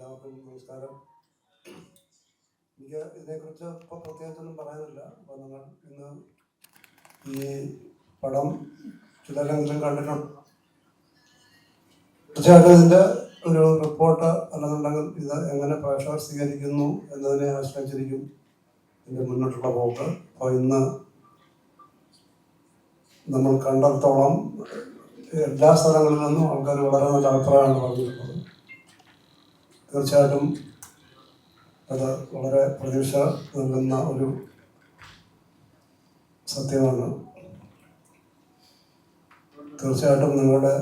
എല്ലാവർക്കും നമസ്കാരം. എനിക്ക് ഇതിനെക്കുറിച്ച് ഇപ്പോൾ പ്രത്യേകിച്ചൊന്നും പറയാനില്ല. അപ്പോൾ നിങ്ങൾ ഇന്ന് ഈ പടം ചിലരെങ്കിലും കണ്ടിട്ടുണ്ട്. തീർച്ചയായിട്ടും ഇതിൻ്റെ ഒരു റിപ്പോർട്ട് അല്ലെന്നുണ്ടെങ്കിൽ ഇത് എങ്ങനെ പ്രേക്ഷകർ സ്വീകരിക്കുന്നു എന്നതിനെ ആശ്രയിച്ചിരിക്കും ഇതിൻ്റെ മുന്നോട്ടുള്ള പോക്ക്. അപ്പോൾ ഇന്ന് നമ്മൾ കണ്ടിടത്തോളം എല്ലാ സ്ഥലങ്ങളിൽ നിന്നും ആൾക്കാർ വളരെ നല്ല അഭിപ്രായമാണ് പറഞ്ഞിട്ടുള്ളത്. തീർച്ചയായിട്ടും അത് വളരെ പ്രതീക്ഷ നൽകുന്ന ഒരു സത്യമാണ്. തീർച്ചയായിട്ടും നിങ്ങളുടെ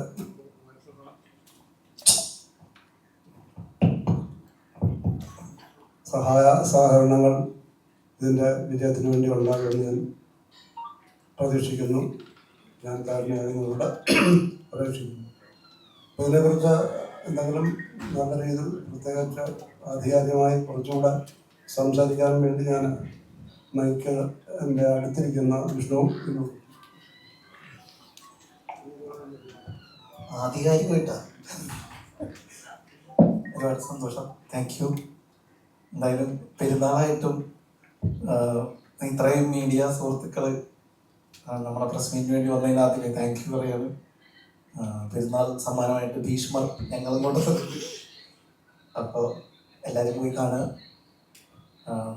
സഹായ സഹകരണങ്ങൾ ഇതിൻ്റെ വിജയത്തിന് വേണ്ടി ഉണ്ടാകുമെന്ന് ഞാൻ പ്രതീക്ഷിക്കുന്നു. ഞാൻ കാരണമായി നിങ്ങളുടെ പ്രതീക്ഷിക്കുന്നു. ഇതിനെക്കുറിച്ച് എന്തെങ്കിലും നല്ല രീതിയിൽ പ്രത്യേകിച്ച് ആധികാരികമായി കുറച്ചുകൂടെ സംസാരിക്കാൻ വേണ്ടി ഞാൻ മൈക്ക് എൻ്റെ അടുത്തിരിക്കുന്ന വിഷ്ണു ആധികാരികമായിട്ടാണ്. ഒരുപാട് സന്തോഷം. Thank you. എന്തായാലും പെരുന്നാളായിട്ടും ഇത്രയും മീഡിയ സുഹൃത്തുക്കൾ നമ്മുടെ പ്രസ് മീറ്റിന് വേണ്ടി വന്നതിന് ആദ്യമേ താങ്ക് യു പറയാണ്. പെരുന്നാൾ സമ്മാനമായിട്ട് ഭീഷ്മർ ഞങ്ങളും കൊണ്ടുവന്നിട്ടുണ്ട്. അപ്പോൾ എല്ലാവരും പോയി കാണുക.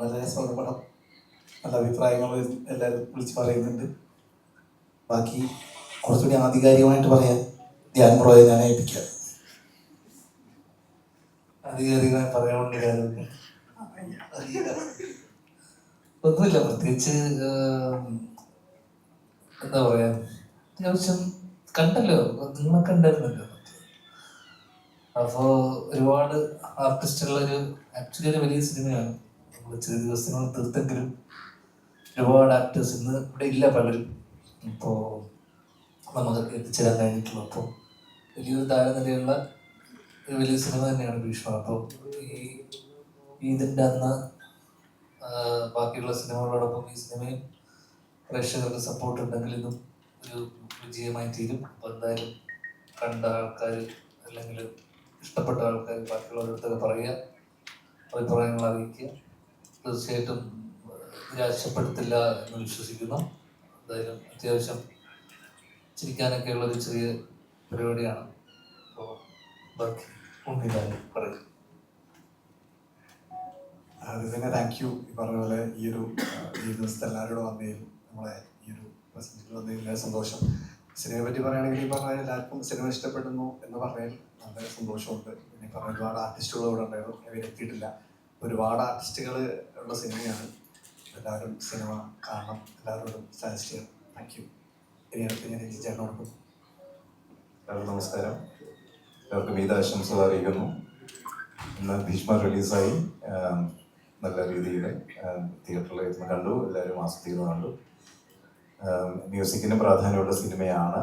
നല്ല രസമുള്ള പടം, നല്ല അഭിപ്രായങ്ങൾ എല്ലാവരും വിളിച്ച് പറയുന്നുണ്ട്. ബാക്കി കുറച്ചുകൂടി ആധികാരികമായിട്ട് പറയാൻ ധ്യാൻ ബ്രോയെ ഞാൻ ഏൽപ്പിക്കാം. ആധികാരികമായി പറയാൻ വേണ്ടി കാര്യമില്ല, ഒന്നുമില്ല പ്രത്യേകിച്ച്. എന്താ പറയാ, അത്യാവശ്യം കണ്ടല്ലോ, നിങ്ങളെ കണ്ടായിരുന്നല്ലോ. അപ്പോൾ ഒരുപാട് ആർട്ടിസ്റ്റുകളൊരു ആക്ച്വലി ഒരു വലിയ സിനിമയാണ്. നമ്മൾ ചെറിയ ദിവസത്തിനോട് തീർത്തെങ്കിലും ഒരുപാട് ആക്ടേഴ്സ് ഇന്ന് ഇവിടെ ഇല്ല പലരും. ഇപ്പോൾ നമുക്ക് എത്തിച്ചേരാൻ കഴിഞ്ഞിട്ടുള്ളൂ. അപ്പോൾ വലിയൊരു താരനിലയുള്ള ഒരു വലിയ സിനിമ തന്നെയാണ് ഭീഷ്മ. അപ്പോൾ ഇതിൻ്റെ അന്ന് ബാക്കിയുള്ള സിനിമകളോടൊപ്പം ഈ സിനിമയും പ്രേക്ഷകർക്ക് സപ്പോർട്ട് ഉണ്ടെങ്കിൽ ഇതും ഒരു വിജയമായി തീരും. അപ്പോൾ എന്തായാലും കണ്ട ആൾക്കാർ അല്ലെങ്കിൽ ഇഷ്ടപ്പെട്ട ആൾക്കാർ ബാക്കിയുള്ളവരടുത്തൊക്കെ പറയുക, അഭിപ്രായങ്ങൾ അറിയിക്കുക. തീർച്ചയായിട്ടും നിരാശപ്പെടുത്തില്ല എന്ന് വിശ്വസിക്കുന്നു. എന്തായാലും അത്യാവശ്യം ചിരിക്കാനൊക്കെ ഉള്ളൊരു ചെറിയ പരിപാടിയാണ്. അപ്പോൾ ബാക്കി ഒന്നില്ലാതെ പറയും. ആദ്യം തന്നെ താങ്ക് യു. ഈ പറഞ്ഞ പോലെ ഈ ദിവസത്തെ എല്ലാവരോടും വന്നതിൽ നമ്മളെ ഈ ഒരു പ്രസൻറ്റിൽ വന്നതിൽ സന്തോഷം. സിനിമയെ പറ്റി പറയുകയാണെങ്കിൽ ഈ പറഞ്ഞ എല്ലാവർക്കും സിനിമ ഇഷ്ടപ്പെടുന്നു എന്ന് പറഞ്ഞാൽ വളരെ സന്തോഷമുണ്ട്. പിന്നെ ഈ പറഞ്ഞ ഒരുപാട് ആർട്ടിസ്റ്റുകൾ ഇവിടെ ഉണ്ടായിരുന്നു, എത്തിയിട്ടില്ല. ഒരുപാട് ആർട്ടിസ്റ്റുകൾ ഉള്ള സിനിമയാണ്. എല്ലാവരും സിനിമ കാണണം, എല്ലാവരോടും സജസ്റ്റ് ചെയ്യണം. Thank U. ഇനി അടുത്ത് ഞാൻ ചേട്ടനോടൊപ്പം. എല്ലാവർക്കും നമസ്കാരം. എല്ലാവർക്കും ഈദ് ആശംസകൾ അറിയിക്കുന്നു. ഇന്ന് ഭീഷ്മ റിലീസായി. നല്ല രീതിയിൽ തിയേറ്ററിൽ ഇരുന്ന് കണ്ടു, എല്ലാവരും ആസ്വദിക്കുന്നു കണ്ടു. മ്യൂസിക്കിന് പ്രാധാന്യമുള്ള സിനിമയാണ്.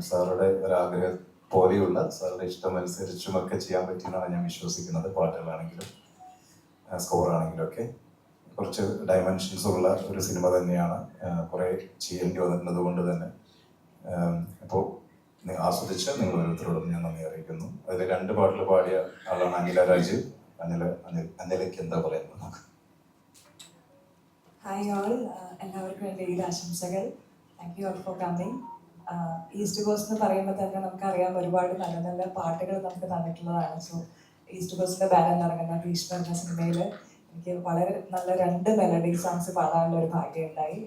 സാറുടെ ഒരാഗ്രഹം പോലെയുള്ള സാറുടെ ഇഷ്ടമനുസരിച്ചുമൊക്കെ ചെയ്യാൻ പറ്റിയെന്നാണ് ഞാൻ വിശ്വസിക്കുന്നത്. പാട്ടുകളാണെങ്കിലും സ്കോറാണെങ്കിലും ഒക്കെ കുറച്ച് ഡയമെൻഷൻസ് ഉള്ള ഒരു സിനിമ തന്നെയാണ്. കുറേ ചെയ്യേണ്ടി വന്നിട്ടുള്ളത് കൊണ്ട് തന്നെ അപ്പോൾ ആസ്വദിച്ച നിങ്ങൾ ഓരോരുത്തരോടും ഞാൻ നന്ദി അറിയിക്കുന്നു. അതിൽ 2 പാട്ടുകൾ പാടിയ ആളാണ് അനില രാജ്. അനിലയ്ക്ക് എന്താ പറയുന്നത്? ഹായ് ഓൾ, എല്ലാവർക്കും എൻ്റെ ഈദ് ആശംസകൾ. Thank you all for coming. East cost എന്ന് പറയുമ്പോൾ തന്നെ നമുക്കറിയാം ഒരുപാട് നല്ല നല്ല പാട്ടുകൾ നമുക്ക് തന്നിട്ടുള്ളതാണ്. സോ ഈസ്റ്റ് കോസ്റ്റിൻ്റെ ബാനറിൽ ഇറങ്ങുന്ന ഭീഷ്മ എന്ന സിനിമയിൽ എനിക്ക് വളരെ നല്ല 2 മെലഡി സോങ്സ് പാടാനുള്ള ഒരു ഭാഗ്യം ഉണ്ടായി.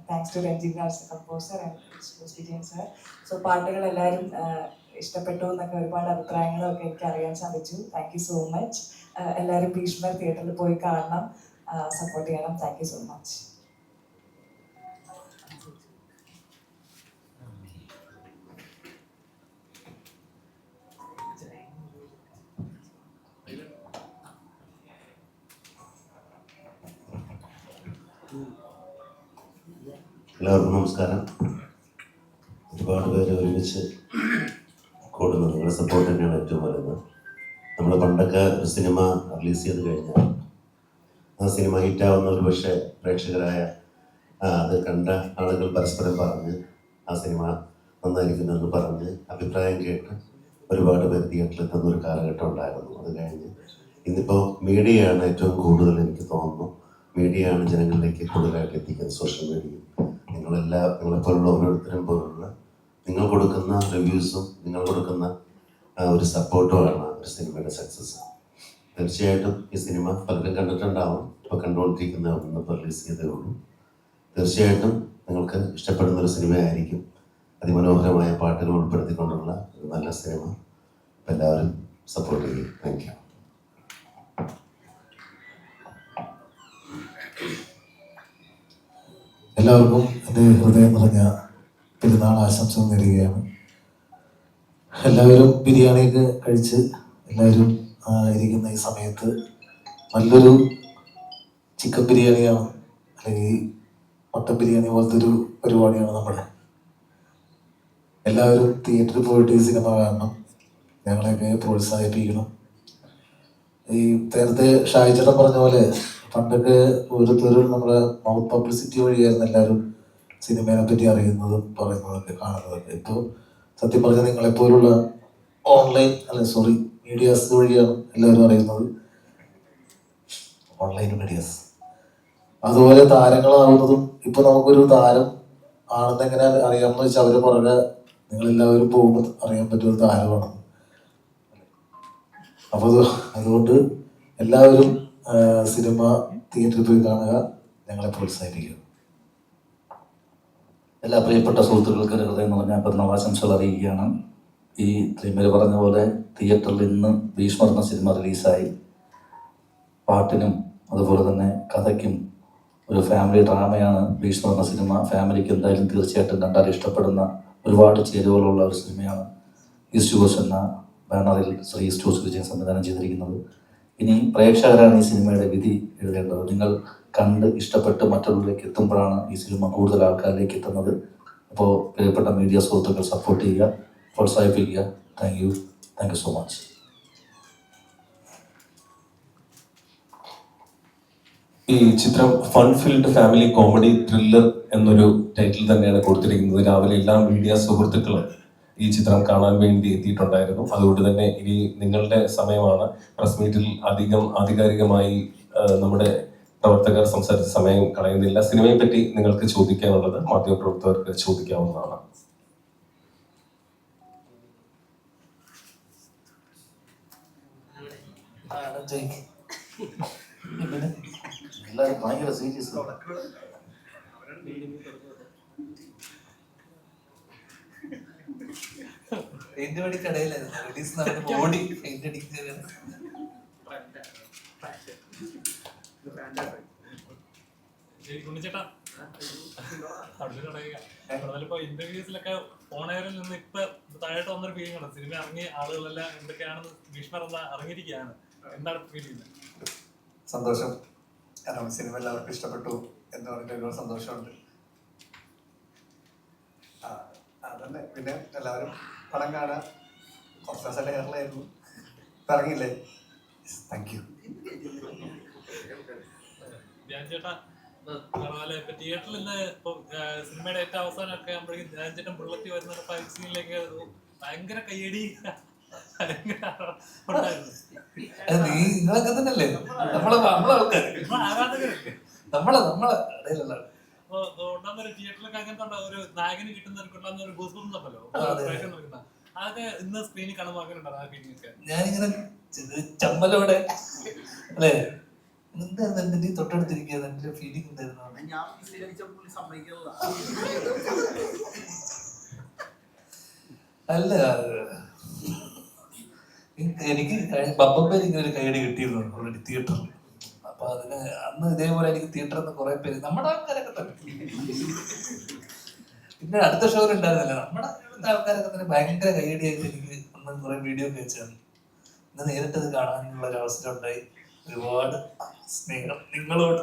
Thanks to Ranjith Raj composer and Vijayan sir. So പാട്ടുകൾ എല്ലാവരും ഇഷ്ടപ്പെട്ടു എന്നൊക്കെ ഒരുപാട് അഭിപ്രായങ്ങളൊക്കെ എനിക്ക് അറിയാൻ സാധിച്ചു. Thank you so much. എല്ലാവരും ഭീഷ്മ തിയേറ്ററിൽ പോയി കാണണം, സപ്പോർട്ട് ചെയ്യണം. Thank you so much. എല്ലാവർക്കും നമസ്കാരം. ഒരുപാട് പേര് ഒരുമിച്ച് കൂടുന്നു. നിങ്ങളുടെ സപ്പോർട്ട് തന്നെയാണ് ഏറ്റവും വലുത്. നമ്മൾ പണ്ടൊക്കെ ഒരു സിനിമ റിലീസ് ചെയ്ത് കഴിഞ്ഞാൽ ആ സിനിമ ഹിറ്റാവുന്ന ഒരു പക്ഷേ പ്രേക്ഷകരായ അത് കണ്ട ആളുകൾ പരസ്പരം പറഞ്ഞ് ആ സിനിമ നന്നായിരിക്കുന്നെന്ന് പറഞ്ഞ് അഭിപ്രായം കേട്ട് ഒരുപാട് പേര് തിയേറ്ററിലെത്തുന്ന ഒരു കാലഘട്ടം ഉണ്ടായിരുന്നു. അത് കഴിഞ്ഞ് ഇന്നിപ്പോൾ മീഡിയയാണ് ഏറ്റവും കൂടുതൽ, എനിക്ക് തോന്നുന്നു മീഡിയയാണ് ജനങ്ങളിലേക്ക് കൂടുതലായിട്ട് എത്തിക്കുന്നത്. സോഷ്യൽ മീഡിയ നിങ്ങളെപ്പോലുള്ള ഓരോരുത്തരും പോലുള്ള നിങ്ങൾ കൊടുക്കുന്ന റിവ്യൂസും നിങ്ങൾ കൊടുക്കുന്ന ഒരു സപ്പോർട്ടുമാണ് ഒരു സിനിമയുടെ സക്സസ്. തീർച്ചയായിട്ടും ഈ സിനിമ പലരും കണ്ടിട്ടുണ്ടാവും, ഇപ്പോൾ കണ്ടുകൊണ്ടിരിക്കുന്നവർ റിലീസ് ചെയ്തേ ഉള്ളൂ. തീർച്ചയായിട്ടും നിങ്ങൾക്ക് ഇഷ്ടപ്പെടുന്ന ഒരു സിനിമയായിരിക്കും. അതിമനോഹരമായ പാട്ടുകൾ ഉൾപ്പെടുത്തിക്കൊണ്ടുള്ള ഒരു നല്ല സിനിമ. എല്ലാവരും സപ്പോർട്ട് ചെയ്യും. Thank you. എല്ലാവർക്കും എൻ്റെ ഹൃദയം നിറഞ്ഞ പെരുന്നാൾ ആശംസ നേരുകയാണ്. എല്ലാവരും ബിരിയാണിയൊക്കെ കഴിച്ച് എല്ലാവരും ഇരിക്കുന്ന ഈ സമയത്ത് നല്ലൊരു ചിക്കൻ ബിരിയാണിയാണ് അല്ലെങ്കിൽ മട്ടൻ ബിരിയാണി പോലത്തെ ഒരു പരിപാടിയാണ് നമ്മുടെ. എല്ലാവരും തിയേറ്ററിൽ പോയിട്ട് ഈ സിനിമ കാണണം, ഞങ്ങളെയൊക്കെ പ്രോത്സാഹിപ്പിക്കണം. ഈ നേരത്തെ ഷായിച്ചേട്ടൻ പറഞ്ഞ പോലെ പണ്ടൊക്കെ ഓരോരുത്തരും നമ്മുടെ മൗത്ത് പബ്ലിസിറ്റി വഴിയായിരുന്നു എല്ലാവരും സിനിമയെ പറ്റി അറിയുന്നതും പറയുന്നതൊക്കെ കാണുന്നതൊക്കെ. ഇപ്പോൾ സത്യം പറഞ്ഞാൽ നിങ്ങളെപ്പോലുള്ള മീഡിയാസ് വഴിയാണ് എല്ലാവരും അറിയുന്നത്, ഓൺലൈൻ മീഡിയാസ്. അതുപോലെ താരങ്ങളാവുന്നതും ഇപ്പോൾ നമുക്കൊരു താരം ആണെന്ന് എങ്ങനെ അറിയാമെന്ന് വെച്ചാൽ അവർ പറഞ്ഞ നിങ്ങളെല്ലാവരും പോകുമ്പോൾ അറിയാൻ പറ്റുന്ന താരമാണ്. അപ്പോൾ അതുകൊണ്ട് എല്ലാവരും സിനിമ തിയേറ്ററിൽ പോയി കാണുക, ഞങ്ങളെ പ്രോത്സാഹിപ്പിക്കുക. എല്ലാ പ്രിയപ്പെട്ട സുഹൃത്തുക്കൾക്ക് ഹൃദയം നിറഞ്ഞ പെരുന്നാൾ ആശംസകൾ അറിയിക്കുകയാണ്. ഈ ത്രിമേൽ പറഞ്ഞ പോലെ തിയേറ്ററിൽ ഇന്ന് ഭീഷ്മർ എന്ന സിനിമ റിലീസായി. പാട്ടിനും അതുപോലെ തന്നെ കഥയ്ക്കും ഒരു ഫാമിലി ഡ്രാമയാണ് ഭീഷ്മർ എന്ന സിനിമ. ഫാമിലിക്ക് എന്തായാലും തീർച്ചയായിട്ടും കണ്ടാൽ ഇഷ്ടപ്പെടുന്ന ഒരുപാട് ചേരുവകളുള്ള ഒരു സിനിമയാണ് ഈസ്റ്റ് കോസ്റ്റ് എന്ന ബാനറിൽ ശ്രീ ഈസ്റ്റ് കോസ്റ്റ് വിജയൻ സംവിധാനം ചെയ്തിരിക്കുന്നത്. ഇനി പ്രേക്ഷകരാണ് ഈ സിനിമയുടെ വിധി എഴുതേണ്ടത്. നിങ്ങൾ കണ്ട് ഇഷ്ടപ്പെട്ട് മറ്റുള്ളവരിലേക്ക് എത്തുമ്പോഴാണ് ഈ സിനിമ കൂടുതൽ ആൾക്കാരിലേക്ക് എത്തുന്നത്. അപ്പോൾ പ്രിയപ്പെട്ട മീഡിയ സുഹൃത്തുക്കൾ സപ്പോർട്ട് ചെയ്യുക, പ്രോത്സാഹിപ്പിക്കുക. Thank you so much. ഈ ചിത്രം fun filled family comedy thriller എന്നൊരു ടൈറ്റിൽ തന്നെയാണ് കൊടുത്തിരിക്കുന്നത്. രാവിലെ എല്ലാ മീഡിയ സുഹൃത്തുക്കളും ഈ ചിത്രം കാണാൻ വേണ്ടി എത്തിയിട്ടുണ്ടായിരുന്നു. അതുകൊണ്ട് തന്നെ ഇനി നിങ്ങളുടെ സമയമാണ്. പ്രസ് മീറ്റിൽ അധികം ആധികാരികമായി നമ്മുടെ പ്രവർത്തകർ സംസാരിച്ച സമയം കളയുന്നില്ല. സിനിമയെ പറ്റി നിങ്ങൾക്ക് ചോദിക്കാനുള്ളത് മാധ്യമപ്രവർത്തകർക്ക് ചോദിക്കാവുന്നതാണ്. എല്ലാവരും ഭയങ്കര സീരിയസ്. പെയിന്റ് പണിക്കടയിലായിരുന്നു റിലീസ് നടക്കുമ്പോൾ ഓടി പെയിന്റ് അടിക്കുന്നത്. ഇന്റർവ്യൂസിലൊക്കെ ഓണയറിൽ നിന്ന് ഇപ്പൊ താഴോട്ട് വന്നൊരു ഫീലിംഗ് ആണ്. സിനിമ ഇറങ്ങിയ ആളുകളെല്ലാം എന്തൊക്കെയാണെന്ന് ഭീഷ്മർ എന്താ അറിഞ്ഞിരിക്കുകയാണ്. എന്താണ് ഫീൽ ചെയ്യുന്നത്? സന്തോഷം. കാരണം സിനിമ എല്ലാവർക്കും ഇഷ്ടപ്പെട്ടു എന്ന് പറഞ്ഞിട്ട് ഒരുപാട് സന്തോഷമുണ്ട്. അതന്നെ. പിന്നെ എല്ലാവരും പടം കാണാൻ കുറച്ച് ദിവസം കേരളമായിരുന്നു, ഇറങ്ങിയില്ലേ? Thank you. ധ്യാൻ ചേട്ടാ അതുപോലെ ഇപ്പൊ തിയേറ്ററിൽ നിന്ന് ഇപ്പൊ സിനിമയുടെ ഏറ്റവും അവസാനമൊക്കെ ആകുമ്പോഴേക്കും ധ്യാൻ ചേട്ടൻ ബുള്ളറ്റി വരുന്ന ഫൈറ്റ് സീനിലേക്ക് ഭയങ്കര കയ്യടി നിങ്ങളൊക്കെ തന്നെയല്ലേ നമ്മളെ ആൾക്കാർ, നമ്മളെ ഇടയിലുള്ള ഉണ്ടാകുന്ന തിയേറ്ററിലൊക്കെ അങ്ങനത്തെ ഒരു നായകന് കിട്ടുന്ന ഒരു ഗൂസ്ബംസ് ഉണ്ടല്ലോ അതൊക്കെ ഇന്ന് സ്ക്രീനിൽ കാണുമ്പോൾ അങ്ങനെ ഉണ്ടാകും ആ ഫീലിംഗ് ഒക്കെ. ഞാനിങ്ങനെ ചമ്മലോടെ അല്ലേ എന്തായിരുന്നു എന്റെ തൊട്ടടുത്തിരിക്കുന്നത് എന്റെ ഫീലിംഗ് ഉണ്ടായിരുന്നു. അല്ല എനിക്ക് ബമ്പേര് ഇങ്ങനെ ഒരു കൈയടി കിട്ടിയിരുന്നു ഓൾറെഡി തിയേറ്ററിൽ. അപ്പൊ അതിന് അന്ന് ഇതേപോലെ എനിക്ക് തിയേറ്ററിൽ നിന്ന് കുറെ പേര് നമ്മുടെ ആൾക്കാരൊക്കെ തന്നെ, പിന്നെ അടുത്ത ഷോ ഉണ്ടായിരുന്നില്ല നമ്മുടെ ആൾക്കാരൊക്കെ തന്നെ ഭയങ്കര കൈയടിയായിട്ട് എനിക്ക് അന്ന് കുറെ വീഡിയോ ഒക്കെ വെച്ചാണ്. ഇന്ന് നേരിട്ടത് കാണാനുള്ള ഒരു അവസരം ഉണ്ടായി. ഒരുപാട് സ്നേഹം നിങ്ങളോട്.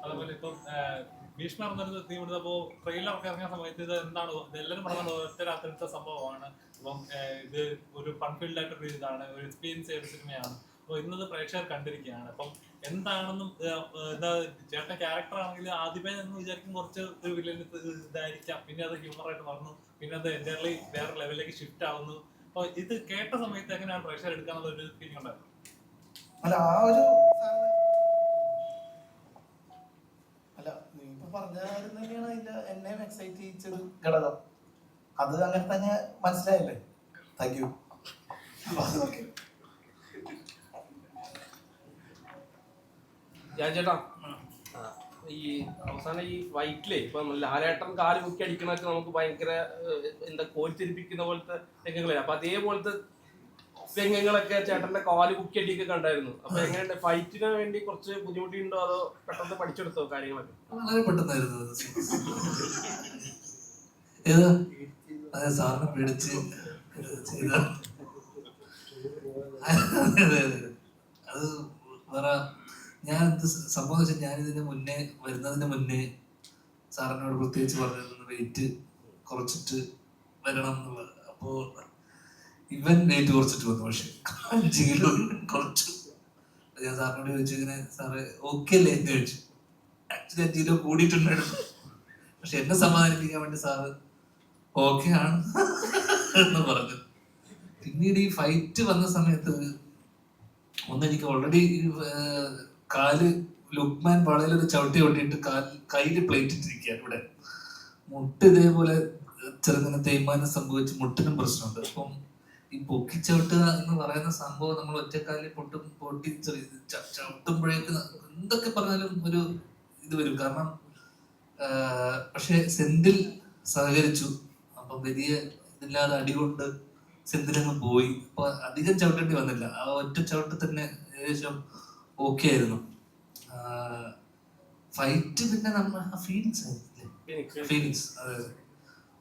അതുപോലെ ഇപ്പം ഭീഷ്മർ എന്നൊരു തീം എടുത്തപ്പോ ട്രെയിലറൊക്കെ ഇറങ്ങിയ സമയത്ത് ഇത് എന്താണ് എല്ലാവരും പറഞ്ഞത് ഒറ്റ രാത്രിത്തെ സംഭവമാണ്. അപ്പം ഇത് ഒരു ഫൺ ഫീൽഡ് ആയിട്ടൊരു ഇതാണ്, ഒരു എക്സ്പീരിയൻസ് ചെയ്ത സിനിമയാണ്. അപ്പോൾ ഇന്നത് പ്രേക്ഷകർ കണ്ടിരിക്കുകയാണ്. അപ്പം എന്താണെന്നും എന്താ ചേട്ടൻ ക്യാരക്ടർ ആണെങ്കിൽ ആദ്യമേ എന്ന് വിചാരിക്കും കുറച്ച് ഒരു വില്ലൻ ഇതായിരിക്കാം, പിന്നെ അത് ഹ്യൂമറായിട്ട് മാറുന്നു, പിന്നെ അത് എൻ്റയർലി വേറെ ലെവലിലേക്ക് ഷിഫ്റ്റ് ആവുന്നു. അപ്പോൾ ഇത് കേട്ട സമയത്ത് എങ്ങനെയാണ് പ്രേക്ഷകർ എടുക്കാനുള്ള ഒരു ഫീലിംഗ് ഉണ്ടായിരുന്നു? അല്ല ആ ഒരു അല്ല നീ ഇപ്പൊ പറഞ്ഞ കാര്യം തന്നെയാണ് അതിന്റെ എന്നെ എക്സൈറ്റ് ചെയ്യിച്ചൊരു ഘടകം. അത് അങ്ങനെ തന്നെ മനസ്സിലായല്ലേ? Thank you. ഞാൻ ചേട്ടാ ഈ അവസാനം ഈ ഫൈറ്റിലെ ഇപ്പൊ ലാലേട്ടൻ കാല് മുക്കി അടിക്കണൊക്കെ നമുക്ക് ഭയങ്കര എന്താ കോരിത്തിരിപ്പിക്കുന്ന പോലത്തെ രംഗങ്ങളാണ്. അപ്പൊ അതേപോലത്തെ രംഗങ്ങളൊക്കെ ചേട്ടന്റെ കാല് മുക്കി അടിയൊക്കെ കണ്ടായിരുന്നു. അപ്പൊ എങ്ങനെയുണ്ട്? ഫൈറ്റിന് വേണ്ടി കുറച്ച് ബുദ്ധിമുട്ടുണ്ടോ അതോ പെട്ടെന്ന് പഠിച്ചെടുത്തോ കാര്യങ്ങളൊക്കെ? വളരെ പെട്ടെന്നായിരുന്നു ഏതാ അതെ സാറിനെ പേടിച്ച് ചെയ്ത അത് വേറെ. ഞാൻ സംഭവം വെച്ചാൽ ഞാനിതിന് മുന്നേ വരുന്നതിന് മുന്നേ സാറിനോട് പ്രത്യേകിച്ച് പറഞ്ഞിരുന്നു വെയിറ്റ് കുറച്ചിട്ട് വരണം എന്നുള്ളത്. അപ്പോ ഇവൻ വെയിറ്റ് കുറച്ചിട്ട് വന്നു, പക്ഷെ 5 കിലോ കുറച്ചു. ഞാൻ സാറിനോട് ചോദിച്ചു ഇങ്ങനെ സാറ് ഓക്കെ അല്ലേ എന്ന് ചോദിച്ചു. ആക്ച്വലി 5 കിലോ കൂടിയിട്ടുണ്ടായിരുന്നു, പക്ഷെ എന്നെ സമാധാനിപ്പിക്കാൻ വേണ്ടി സാറ് ഓക്കെ ആണ് എന്ന് പറഞ്ഞു. പിന്നീട് ഈ ഫൈറ്റ് വന്ന സമയത്ത് ഒന്നെനിക്ക് ഓൾറെഡി കാല് ലുക്മാൻ വളയിലൊരു ചവിട്ടി ഒട്ടിയിട്ട് കയ്യില് പ്ലേറ്റ് ഇട്ടിരിക്കുകയാണ്. ഇവിടെ മുട്ട് ഇതേപോലെ ചെറുങ്ങനെ തേയ്മാനം സംഭവിച്ച് മുട്ടിനും പ്രശ്നമുണ്ട്. അപ്പം ഈ പൊക്കിച്ചവിട്ടുക എന്ന് പറയുന്ന സംഭവം നമ്മൾ ഒറ്റക്കാലിൽ പൊട്ടി ചവിട്ടുമ്പോഴേക്ക് എന്തൊക്കെ പറഞ്ഞാലും ഒരു ഇത് വരും. കാരണം പക്ഷെ സെന്തിൽ സഹകരിച്ചു. അപ്പൊ വലിയ ഇതില്ലാതെ അടികൊണ്ട് സെന്തിലങ്ങ് പോയി. അപ്പൊ അധികം ചവിട്ടേണ്ടി വന്നില്ല. ആ ഒറ്റ ചവിട്ട് തന്നെ ഏകദേശം ഓക്കെ ആയിരുന്നു. ഫൈറ്റ് പിന്നെ നമ്മൾ ഫീനിക്സ് ആയിരുന്നില്ലേ? ഫീനിക്സ്, അതെ.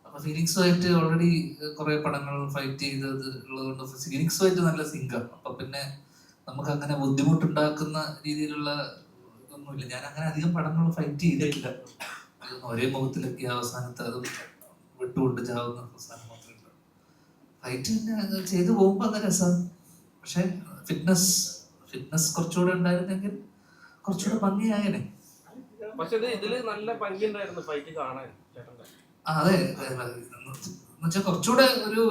അപ്പൊ ഫീനിക്സുമായിട്ട് ഓൾറെഡി കുറെ പടങ്ങൾ ഫൈറ്റ് ചെയ്തത് ഉള്ളതുകൊണ്ട് ഫീനിക്സുമായിട്ട് നല്ല സിങ്കാണ്. അപ്പൊ പിന്നെ നമുക്ക് അങ്ങനെ ബുദ്ധിമുട്ടുണ്ടാക്കുന്ന രീതിയിലുള്ള ഇതൊന്നുമില്ല. ഞാൻ അങ്ങനെ അധികം പടങ്ങൾ ഫൈറ്റ് ചെയ്തിട്ടില്ല. ഒരേ മുഖത്തിലൊക്കെ അവസാനത്തെ അതും വിട്ടുകൊണ്ട് ചാവുന്ന അവസാനം മാത്രമേ ഉള്ളൂ. ഫൈറ്റ് പിന്നെ ചെയ്തു പോകുമ്പോ അത് രസമാണ്. പക്ഷെ ഫിറ്റ്നസ് കുറച്ചുകൂടെ ഉണ്ടായിരുന്നെങ്കിൽ കുറച്ചുകൂടെ ഭംഗിയായനെ. പക്ഷെ ഇതില് നല്ല ഭംഗി ഉണ്ടായിരുന്നു ഫൈറ്റ് കാണാൻ ചേട്ടന്റെ. അതെ, എന്നുവെച്ചാൽ കുറച്ചുകൂടെ ഒരു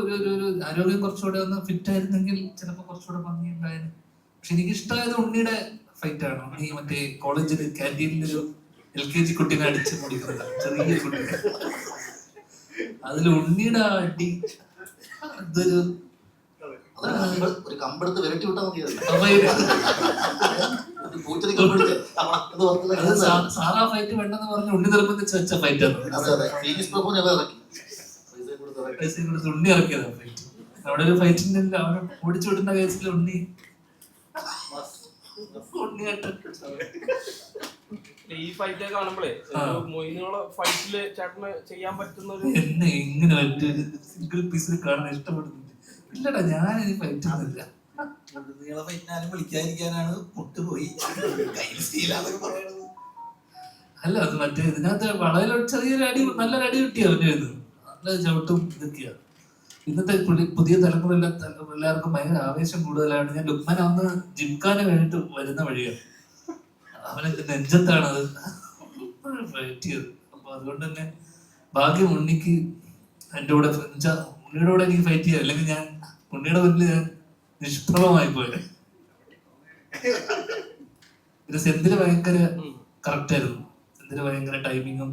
ആരോഗ്യം കുറച്ചുകൂടെ ഒന്ന് ഫിറ്റ് ആയിരുന്നെങ്കിൽ ചിലപ്പോൾ കുറച്ചുകൂടെ ഭംഗി ഉണ്ടായിരുന്നു. പക്ഷെ എനിക്ക് ഇഷ്ടമായത് ഉണ്ണിയുടെ ഫൈറ്റ് ആണ്. ഉണ്ണി മറ്റേ കോളേജില് ക്യാൻറ്റീനിലൊരു LKG കുട്ടീനെ അടിച്ച് മുടിക്കുന്നത്, ചെറിയ കുട്ടീനെ. അതിൽ ഉണ്ണിയുടെ അടി അതൊരു ഒരു കമ്പെടുത്ത് വിരട്ടി വിട്ടാൽ മതിയായിരുന്നു. സാറാ ഫൈറ്റ് വേണ്ടെന്ന് പറഞ്ഞ് ഉണ്ണി നിർബന്ധിച്ച് വെച്ച ഫൈറ്റ് ആണ്. പൈസ കൊടുത്ത് ഉണ്ണി ഇറക്കിയതാ ഫൈറ്റ്. അവിടെ ഒരു ഫൈറ്റിന്റെ അവനെ ഓടിച്ചു വിടുന്ന കേസിൽ ഉണ്ണിയായിട്ട് ഈ ഫൈറ്റ് കാണുമ്പോഴേ മൊയിനുകളെ ഫൈറ്റില് ചേട്ടന് ചെയ്യാൻ പറ്റുന്ന ഒരു എന്നെ ഇങ്ങനെ സിംഗിൾ പീസിൽ കാണാൻ ഇഷ്ടപ്പെടുന്നു. ഇല്ലടാ, ഞാൻ ഈ ഫൈറ്റ് ഒന്നുമില്ല. ഫൈറ്റിനാലും വിളിക്കാതിരിക്കാനാണ് മുട്ടുപോയി കയ്യിൽ സ്റ്റീലാന്നൊക്കെ പറയണത്. അല്ല, അത് മറ്റേ ഇതിനകത്ത് വളരെ ചെറിയൊരു അടി, നല്ലൊരു അടി കിട്ടിയ അവന്റെ ഇത് നല്ല ചവിട്ടും ഇതൊക്കെയാണ്. ഇന്നത്തെ പുതിയ തലമുറ എല്ലാവർക്കും ഭയങ്കര ആവേശം കൂടുതലാണ്. ഞാൻ ലുക്മാൻ അന്ന് ജിംഖാന കഴിഞ്ഞിട്ട് വരുന്ന വഴിയാണ്. അവനെ നെഞ്ചത്താണ് അത് പറ്റിയത്. അപ്പൊ അതുകൊണ്ട് തന്നെ ഭാഗ്യം ഉണ്ണിക്ക് എൻ്റെ കൂടെ ഉണ്ണിയുടെ കൂടെ എനിക്ക് ഫൈറ്റ് ചെയ്യാം. അല്ലെങ്കിൽ ഞാൻ ഉണ്ണിയുടെ മുന്നിൽ ഞാൻ നിഷ്പ്രഭമായി പോയത്. പിന്നെ സെന്തില് ഭയങ്കര കറക്റ്റ് ആയിരുന്നു. സെന്തില് ഭയങ്കര ടൈമിങ്ങും,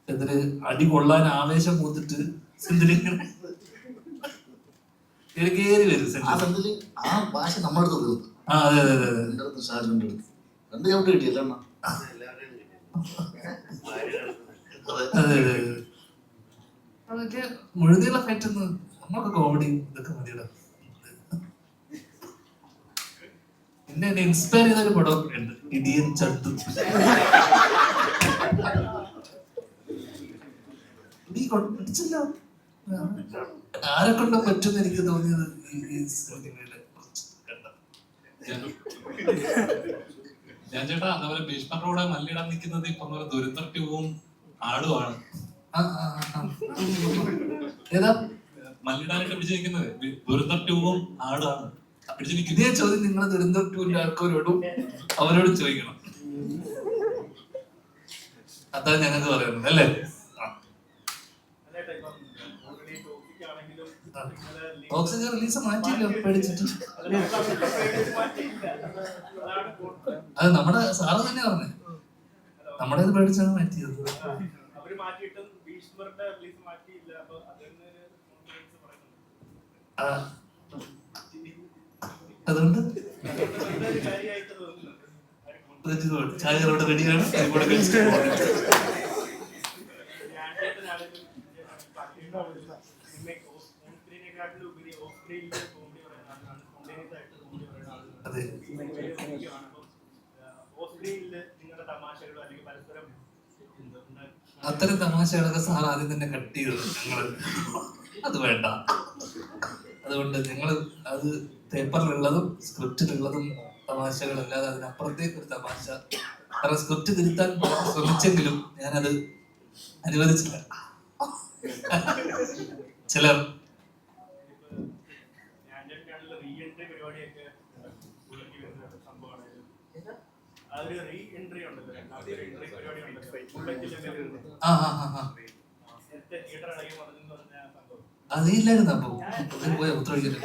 സെന്തില് അടി കൊള്ളാൻ ആവേശം മൂത്തിട്ട് സെന്തില് ഇങ്ങനെ കയറി വരും. സെന്തില് ആ ഭാഷ നമ്മുടെ അടുത്ത് തീർന്നു. അതെ അതെ അതെ എൻ്റെ അടുത്ത് ഷാജുവിൻ്റെ അടുത്ത് 2 ചവിട്ട് കിട്ടിയല്ലേ അണ്ണ? അതെ അതെ അതൊക്കെ മുഴുതിയുള്ള ഫൈറ്റ് ഒന്നും നമ്മളൊക്കെ കോമഡി ഇതൊക്കെ മതിയുടെ. പിന്നെ എന്നെ ഇൻസ്പയർ ചെയ്തൊരു പടം ഉണ്ട്, ഇടിയൻ ചട്ടു. നീ കൊണ്ടിച്ചില്ല, ആരെ കൊണ്ടോ പറ്റുമെന്ന് എനിക്ക് തോന്നിയത് ഈ സിനിമയിലെ ഞാൻ ചേട്ടാ അതുപോലെ ഭീഷ്മരുടെ മല്ലിടാൻ നിൽക്കുന്നത് ഇപ്പൊ ദുരിതർട്ടിവും ആടുമാണ്. ഏതാ മല്ലിടാനായിട്ട് പിടിച്ചു നിൽക്കുന്നത് ദുരിതർട്ടിവും ആടുമാണ്. ഇതേ ചോദ്യം നിങ്ങൾ ദുരന്തം ടൂറിന്റെ ആൾക്കാരോടും അവരോടും ചോദിക്കണം. അതാണ് ഞങ്ങൾക്ക് പറയുന്നത് അല്ലേ? ഓക്സിജൻ റിലീസ് മാറ്റിയില്ല പേടിച്ചിട്ട്. അത് നമ്മുടെ സാറ് തന്നെ പറഞ്ഞേ, നമ്മുടെ ഇത് പേടിച്ചാണ് മാറ്റിയത്. അതുകൊണ്ട് ചായകളോട് റെഡിയാണ്. അതുകൂടെ കഴിച്ചിട്ട് അതെ, അത്തരം തമാശകളൊക്കെ സാർ ആദ്യം തന്നെ കട്ട് ചെയ്തത് ഞങ്ങള്. അത് വേണ്ട, അതുകൊണ്ട് നിങ്ങൾ അത് പേപ്പറിലുള്ളതും സ്ക്രിപ്റ്റിലുള്ളതും തമാശകളല്ലാതെ അതിനപ്പുറത്തേക്ക് ഒരു തമാശ. കാരണം സ്ക്രിപ്റ്റ് തിരുത്താൻ ശ്രമിച്ചെങ്കിലും ഞാനത് അനുവദിച്ചില്ല. ചിലർ അതില്ലായിരുന്നു. അപ്പൊ പോയ ഉത്തരവില്ല.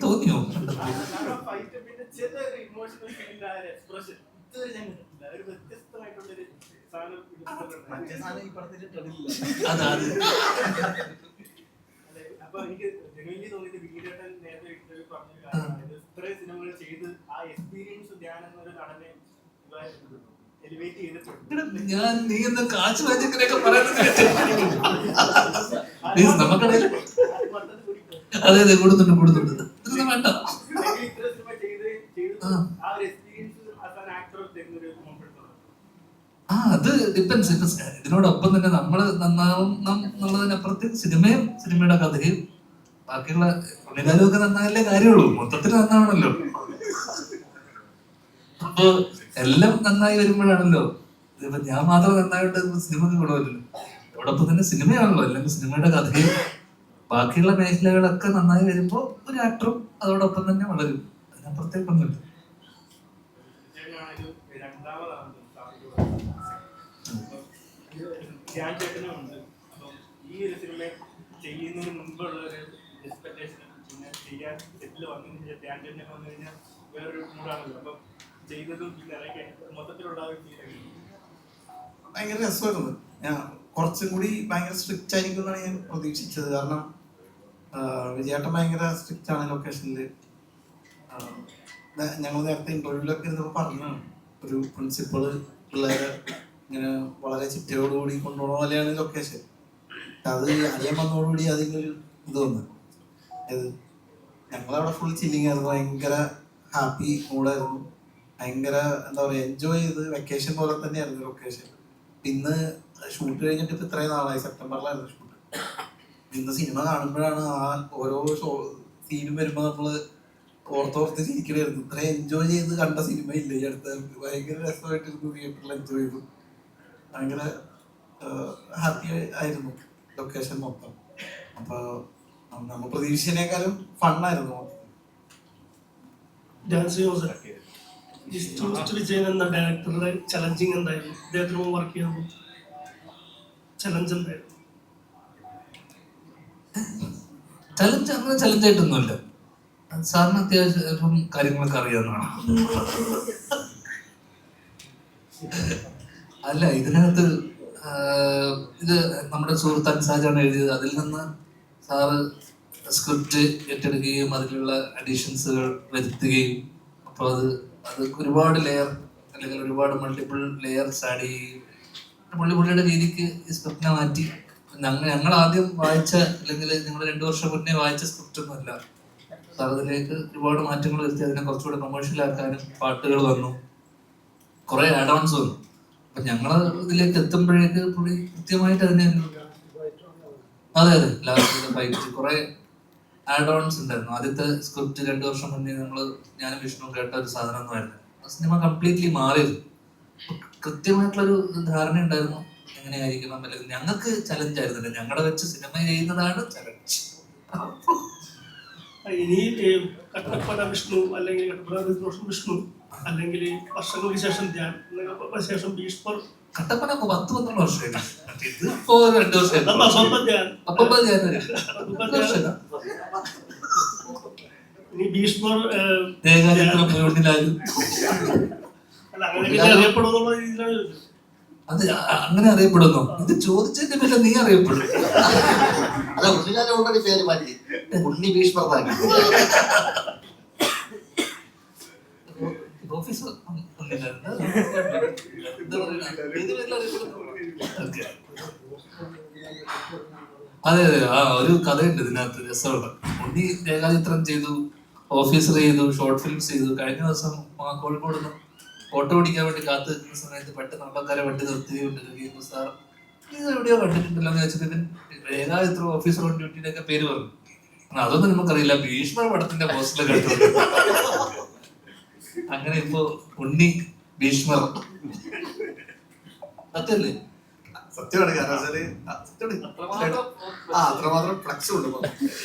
തോന്നിയോ? അപ്പൊ എനിക്ക് ജെനുവിൻലി തോന്നിയത് വീരേട്ടൻ നേരത്തെ ഇത്രയും സിനിമകൾ ചെയ്ത് ആ എക്സ്പീരിയൻസ് ഞാൻ എന്നൊരു നടനെ എലിവേറ്റ് ചെയ്തിട്ടുണ്ട്. ഞാൻ നീ എന്ന കാശ് വാങ്ങിയൊക്കെ പറയുന്നത് നമുക്കറിയില്ല. അതെ അതെ, കൊടുത്തുണ്ട്. ഇതൊന്നും വേണ്ട. അത് ഡിപ്പെൻസ്. ഇതിനോടൊപ്പം തന്നെ നമ്മൾ നന്നാവും എന്നുള്ളതിനപ്പുറത്ത് സിനിമയുടെ കഥയും ബാക്കിയുള്ള പുള്ളിക്കാരൊക്കെ നന്നായല്ലേ കാര്യമുള്ളൂ. മൊത്തത്തിൽ നന്നാവണല്ലോ. അപ്പൊ എല്ലാം നന്നായി വരുമ്പോഴാണല്ലോ. ഇതിപ്പോ ഞാൻ മാത്രം നന്നായിട്ട് സിനിമക്ക് ഗുണമില്ലല്ലോ. അതോടൊപ്പം തന്നെ സിനിമയാണല്ലോ. അല്ലെങ്കിൽ സിനിമയുടെ കഥയും ബാക്കിയുള്ള മേഖലകളൊക്കെ നന്നായി വരുമ്പോ ഒരു ആക്ടറും അതോടൊപ്പം തന്നെ വളരും. അതിനപ്പുറത്തേക്കൊന്നുമില്ല. ധ്യാൻ ചേട്ടനുമുണ്ട്. അപ്പം ഈ ഒരു സിനിമ ചെയ്യുന്നതിന് മുമ്പുള്ള ഒരു എക്സ്പെക്ടേഷൻ, പിന്നെ ചെയ്യാൻ സെറ്റിൽ വന്നതിന് ശേഷം ധ്യാൻ ചേട്ടനൊക്കെ വന്നു കഴിഞ്ഞാൽ വേറൊരു മൂടാണല്ലോ. അപ്പം ചെയ്തതും പിന്നെ ഇറക്കി മൊത്തത്തിലുള്ള ഭയങ്കര രസമായിരുന്നു. ഞാൻ കുറച്ചും കൂടി ഭയങ്കര സ്ട്രിക്റ്റ് ആയിരിക്കും എന്നാണ് ഞാൻ പ്രതീക്ഷിച്ചത്. കാരണം വിജയേട്ടൻ ഭയങ്കര സ്ട്രിക്റ്റ് ആണ് ലൊക്കേഷനിൽ. ഞങ്ങൾ നേരത്തെ ഇന്റർവ്യൂലൊക്കെ ഇരുന്നപ്പോൾ പറഞ്ഞു, ഒരു പ്രിൻസിപ്പള് പിള്ളേരെ ഇങ്ങനെ വളരെ ചിട്ടയോടുകൂടി കൊണ്ടുപോകുന്ന പോലെയാണ് ലൊക്കേഷൻ. അത് അനിയൻ വന്നതോടുകൂടി അതിനൊരു ഇത് വന്നു. ഞങ്ങളവിടെ ഫുൾ ചില്ലിങ് ആയിരുന്നു. ഭയങ്കര ഹാപ്പി മൂഡായിരുന്നു. ഭയങ്കര എന്താ പറയുക, എൻജോയ് ചെയ്ത് വെക്കേഷൻ പോലെ തന്നെയായിരുന്നു ലൊക്കേഷൻ. ഇന്ന് ഷൂട്ട് കഴിഞ്ഞിട്ട് ഇപ്പം ഇത്രയും നാളായി, സെപ്റ്റംബറിലായിരുന്നു ഷൂട്ട്. ഇന്ന് സിനിമ കാണുമ്പോഴാണ് ആ ഓരോ സീനും വരുമ്പോൾ നമ്മള് ഓർത്തോർത്ത് ചിരിക്കണമായിരുന്നു. ഇത്രയും എൻജോയ് ചെയ്ത് കണ്ട സിനിമ ഇല്ല ഈ അടുത്ത. ഭയങ്കര രസമായിട്ടിരുന്നു, തിയേറ്ററിൽ എൻജോയ് ചെയ്തു. ഭയങ്കര ഹാപ്പി ആയിരുന്നു ലൊക്കേഷൻ മൊത്തം. അപ്പോൾ നമ്മൾ പ്രതീക്ഷിച്ചതിനേക്കാളും ഫണ്ണായിരുന്നു. വിജയൻ എന്ന ഡയറക്ടറുടെ ചലഞ്ചിങ് എന്തായിരുന്നു? ഇദ്ദേഹത്തിന് മുമ്പ് വർക്ക് ചെയ്യുമ്പോൾ ചലഞ്ച് എന്തായിരുന്നു? ചലഞ്ച് അങ്ങനെ ചലഞ്ചായിട്ടൊന്നുമില്ല. സാറിന് അത്യാവശ്യം കാര്യങ്ങളൊക്കെ അറിയാവുന്നതാണ്. അല്ല, ഇതിനകത്ത് ഇത് നമ്മുടെ സുഹൃത്ത് അൻസാജാണ് എഴുതിയത്. അതിൽ നിന്ന് സാറ് സ്ക്രിപ്റ്റ് ഏറ്റെടുക്കുകയും അതിലുള്ള അഡീഷൻസുകൾ വരുത്തുകയും, അപ്പോൾ അത് ഒരുപാട് ലെയർ അല്ലെങ്കിൽ ഒരുപാട് മൾട്ടിപ്പിൾ ലെയർസ് ആഡ് ചെയ്യുകയും പുള്ളിയുടെ രീതിക്ക് ഈ സ്ക്രിപ്റ്റിനെ മാറ്റി. ഞങ്ങൾ ആദ്യം വായിച്ച അല്ലെങ്കിൽ ഞങ്ങൾ 2 വർഷം മുന്നേ വായിച്ച സ്ക്രിപ്റ്റ് ഒന്നുമല്ല. സാർ അതിലേക്ക് ഒരുപാട് മാറ്റങ്ങൾ വരുത്തി അതിനെ കുറച്ചുകൂടെ കൊമേഴ്ഷ്യൽ ആക്കാനും പാട്ടുകൾ വന്നു, കുറെ ആഡ് ഓൺസ് വന്നു. അപ്പൊ ഞങ്ങൾ ഇതിലേക്ക് എത്തുമ്പോഴേക്ക് പുള്ളി കൃത്യമായിട്ട് അതിനെ അതെ ലാസ്റ്റ് ഫൈറ്റ് കുറെ ആഡ് ഓൺസ് ഉണ്ടായിരുന്നു. ആദ്യത്തെ സ്ക്രിപ്റ്റ് 2 വർഷം മുന്നേ ഞാനും വിഷ്ണു കേട്ട ഒരു സാധനമൊന്നുമായിരുന്നു. സിനിമ കംപ്ലീറ്റ്ലി മാറിയിരുന്നു. കൃത്യമായിട്ടുള്ളൊരു ധാരണ ഉണ്ടായിരുന്നു എങ്ങനെയായിരിക്കണം, അല്ലെങ്കിൽ ഞങ്ങൾക്ക് ചലഞ്ച് ആയിരുന്നില്ല, ഞങ്ങളുടെ വെച്ച് സിനിമ ചെയ്യുന്നതാണ് ചലഞ്ച്. ഇനി കട്ടപ്പന വിഷ്ണു അല്ലെങ്കിൽ കട്ടപ്പന വിഷ്ണു അല്ലെങ്കിൽ വർഷങ്ങൾക്ക് ശേഷം ധ്യാൻ ശേഷം ഭീഷ്മർ കട്ടപ്പന 10-12 വർഷമായിട്ട് ഇതിപ്പോ 2 വർഷം ഇനി ഭീഷ്മർ അല്ല അങ്ങനെ അറിയപ്പെടുന്നുള്ള രീതിയിലാണ്. അത് അങ്ങനെ അറിയപ്പെടുന്നു. ഇത് ചോദിച്ചതിന്റെ പേരിൽ നീ അറിയപ്പെടും. അല്ല ഉണ്ണിലാലെ ഓൾറെഡി പേര് മാറ്റി ഉണ്ണി ഭീഷ്മർന്നാക്കി. ഓഫീസർ അതെ അതെ, ആ ഒരു കഥയുണ്ട് ഇതിനകത്ത് രസമുള്ള. ഉണ്ണി രേഖാചിത്രം ചെയ്തു, ഓഫീസർ ചെയ്തു, ഷോർട്ട് ഫിലിംസ് ചെയ്തു. കഴിഞ്ഞ ദിവസം കോഴിക്കോട് ഫോട്ടോ പിടിക്കാൻ വേണ്ടി കാത്തു നിൽക്കുന്ന സമയത്ത് പെട്ടെന്ന് അമ്പക്കാരെ വണ്ടി നിർത്തുകയുണ്ട്. സാർ ഇത് എവിടെയോ കണ്ടിട്ടുണ്ടല്ലോ എന്ന് വെച്ചിട്ട് രേഖാചിത്രം ഓഫീസർ ഓൺ ഡ്യൂട്ടിയുടെ ഒക്കെ പേര് പറഞ്ഞു. അതൊന്നും നമുക്കറിയില്ല, ഭീഷ്മ പടത്തിന്റെ പോസ്റ്ററിൽ കണ്ടു. അങ്ങനെ ഇപ്പൊ ഉണ്ണി ഭീഷ്മർ സത്യല്ലേ? സത്യമാണ്. കാരണം അത്രമാത്രം ഫ്ലക്സ് ഉണ്ട്.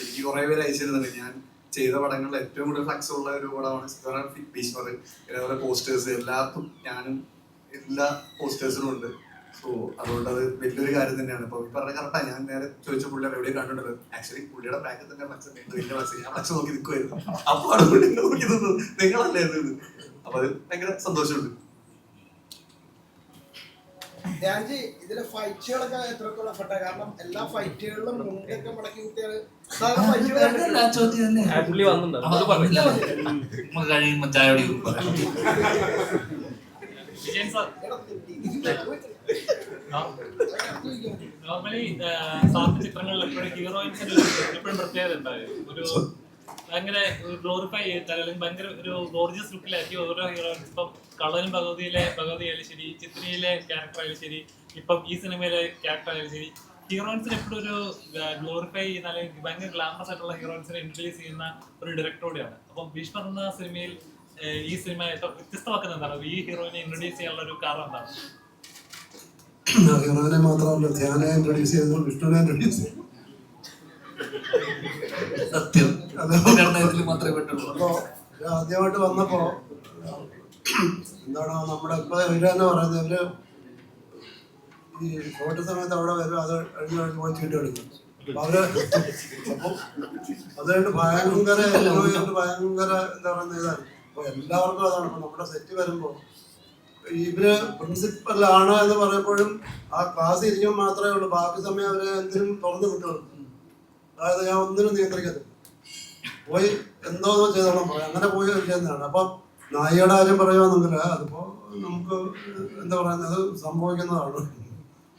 എനിക്ക് കുറെ പേര് അയച്ചിരുന്നുണ്ട്. ഞാൻ ചെയ്ത പടങ്ങളിൽ ഏറ്റവും കൂടുതൽ ഫ്ലക്സ് ഉള്ള ഒരു പടമാണ് ഭീഷ്മർ. അതേപോലെ പോസ്റ്റേഴ്സ് എല്ലാവർക്കും ഞാനും എല്ലാ പോസ്റ്റേഴ്സിനും ഉണ്ട്. സോ അതുകൊണ്ട് അത് വലിയൊരു കാര്യം തന്നെയാണ്. ഇപ്പൊ പറഞ്ഞ കറക്റ്റാണ്. ഞാൻ നേരെ ചോദിച്ച പുള്ളിയുടെ എവിടെയോ കണ്ടിട്ടുള്ളത്. ആക്ച്വലി പുള്ളിയുടെ ബാക്കിൽ തന്നെ ഫ്ലക്സ് ഉണ്ട്, വലിയ ഫ്ലക്സ്. ഞാൻ ഫ്ലക്സ് നോക്കി നിൽക്കുമായിരുന്നു. അപ്പൊ അതുകൊണ്ട് നോക്കി നിന്നു, നിങ്ങളല്ലായിരുന്നു ഇത്. അപ്പൊ അത് ഭയങ്കര സന്തോഷമുണ്ട്. ഇതിലെ ഫൈറ്റുകളൊക്കെ എത്രത്തോളം എഫർട്ട? കാരണം എല്ലാ ഫൈറ്റുകളിലും മുണ്ടൊക്കെ മടക്കി കുട്ടിയാണ് നോർമലി സാധാരണ ചിത്രങ്ങളിൽ എപ്പോഴും ഹീറോയിൻസിന് എപ്പോഴും പ്രത്യേകത ഉണ്ടായിരുന്നു. ഒരു ഭയങ്കര ഗ്ലോറിഫൈ ചെയ്താൽ അല്ലെങ്കിൽ ഭയങ്കര ഒരു ഗോർജിയസ് ലുക്കിലായിരിക്കും ഓരോ ഹീറോയിൻസ്. ഇപ്പം കള്ളനും ഭഗവതിയായാലും ശരി, ചിത്രിയിലെ ക്യാരക്ടർ ആയാലും ശരി, ഇപ്പം ഈ സിനിമയിലെ ക്യാരക്ടർ ആയാലും ശരി, ഹീറോയിൻസിന് എപ്പോഴും ഒരു ഗ്ലോറിഫൈ ചെയ്യുന്ന അല്ലെങ്കിൽ ഭയങ്കര ഗ്ലാമറസ് ആയിട്ടുള്ള ഹീറോയിൻസിനെ ഇൻട്രൊഡ്യൂസ് ചെയ്യുന്ന ഒരു ഡയറക്ടറോടെയാണ്. അപ്പം ഭീഷ്മർ എന്ന സിനിമയിൽ ഈ സിനിമ വ്യത്യസ്തമാക്കുന്ന എന്താണ്? ഈ ഹീറോയിനെ ഇൻട്രൊഡ്യൂസ് ചെയ്യാനുള്ള ഒരു കാരണം എന്താണ്? ഹീറോയിനെ മാത്രമല്ല, ധ്യാനെ ഇൻട്രൊഡ്യൂസ് ചെയ്തു, വിഷ്ണുവിനെ ഇൻട്രൊഡ്യൂസ് ചെയ്തു. സത്യം അപ്പോ ആദ്യമായിട്ട് വന്നപ്പോ എന്താണ് നമ്മുടെ ഇപ്പൊ ഇവര് തന്നെ പറയുന്നത്, ഇവര് ഈ ഷോട്ട് സമയത്ത് അവിടെ വരും, അത് കഴിഞ്ഞ് പോയി ചീട്ട് എടുക്കും. അപ്പൊ അവര് അപ്പൊ അതുകൊണ്ട് ഭയങ്കര ഭയങ്കര എന്താ പറയുന്ന ഇതാണ്. അപ്പൊ എല്ലാവർക്കും അതാണ്. ഇപ്പൊ നമ്മുടെ സെറ്റ് വരുമ്പോ ഇവര് പ്രിൻസിപ്പലാണ് എന്ന് പറയുമ്പോഴും ആ ക്ലാസ് ഇരിക്കുമ്പോൾ മാത്രമേ ഉള്ളൂ, ബാക്കി സമയം അവര് എന്തിനും തുറന്നു വിട്ടോളൂ. അതായത് ഞാൻ ഒന്നിനും നിയന്ത്രിക്കത്തില്ല, പോയി എന്തോ ചെയ്തോളം പറയാം, അങ്ങനെ പോയി ചെയ്യുന്നതാണ്. അപ്പം നായികയുടെ കാര്യം പറയുകയാണെങ്കിൽ അതിപ്പോ നമുക്ക് എന്താ പറയുന്നത്, സംഭവിക്കുന്നതാണ്.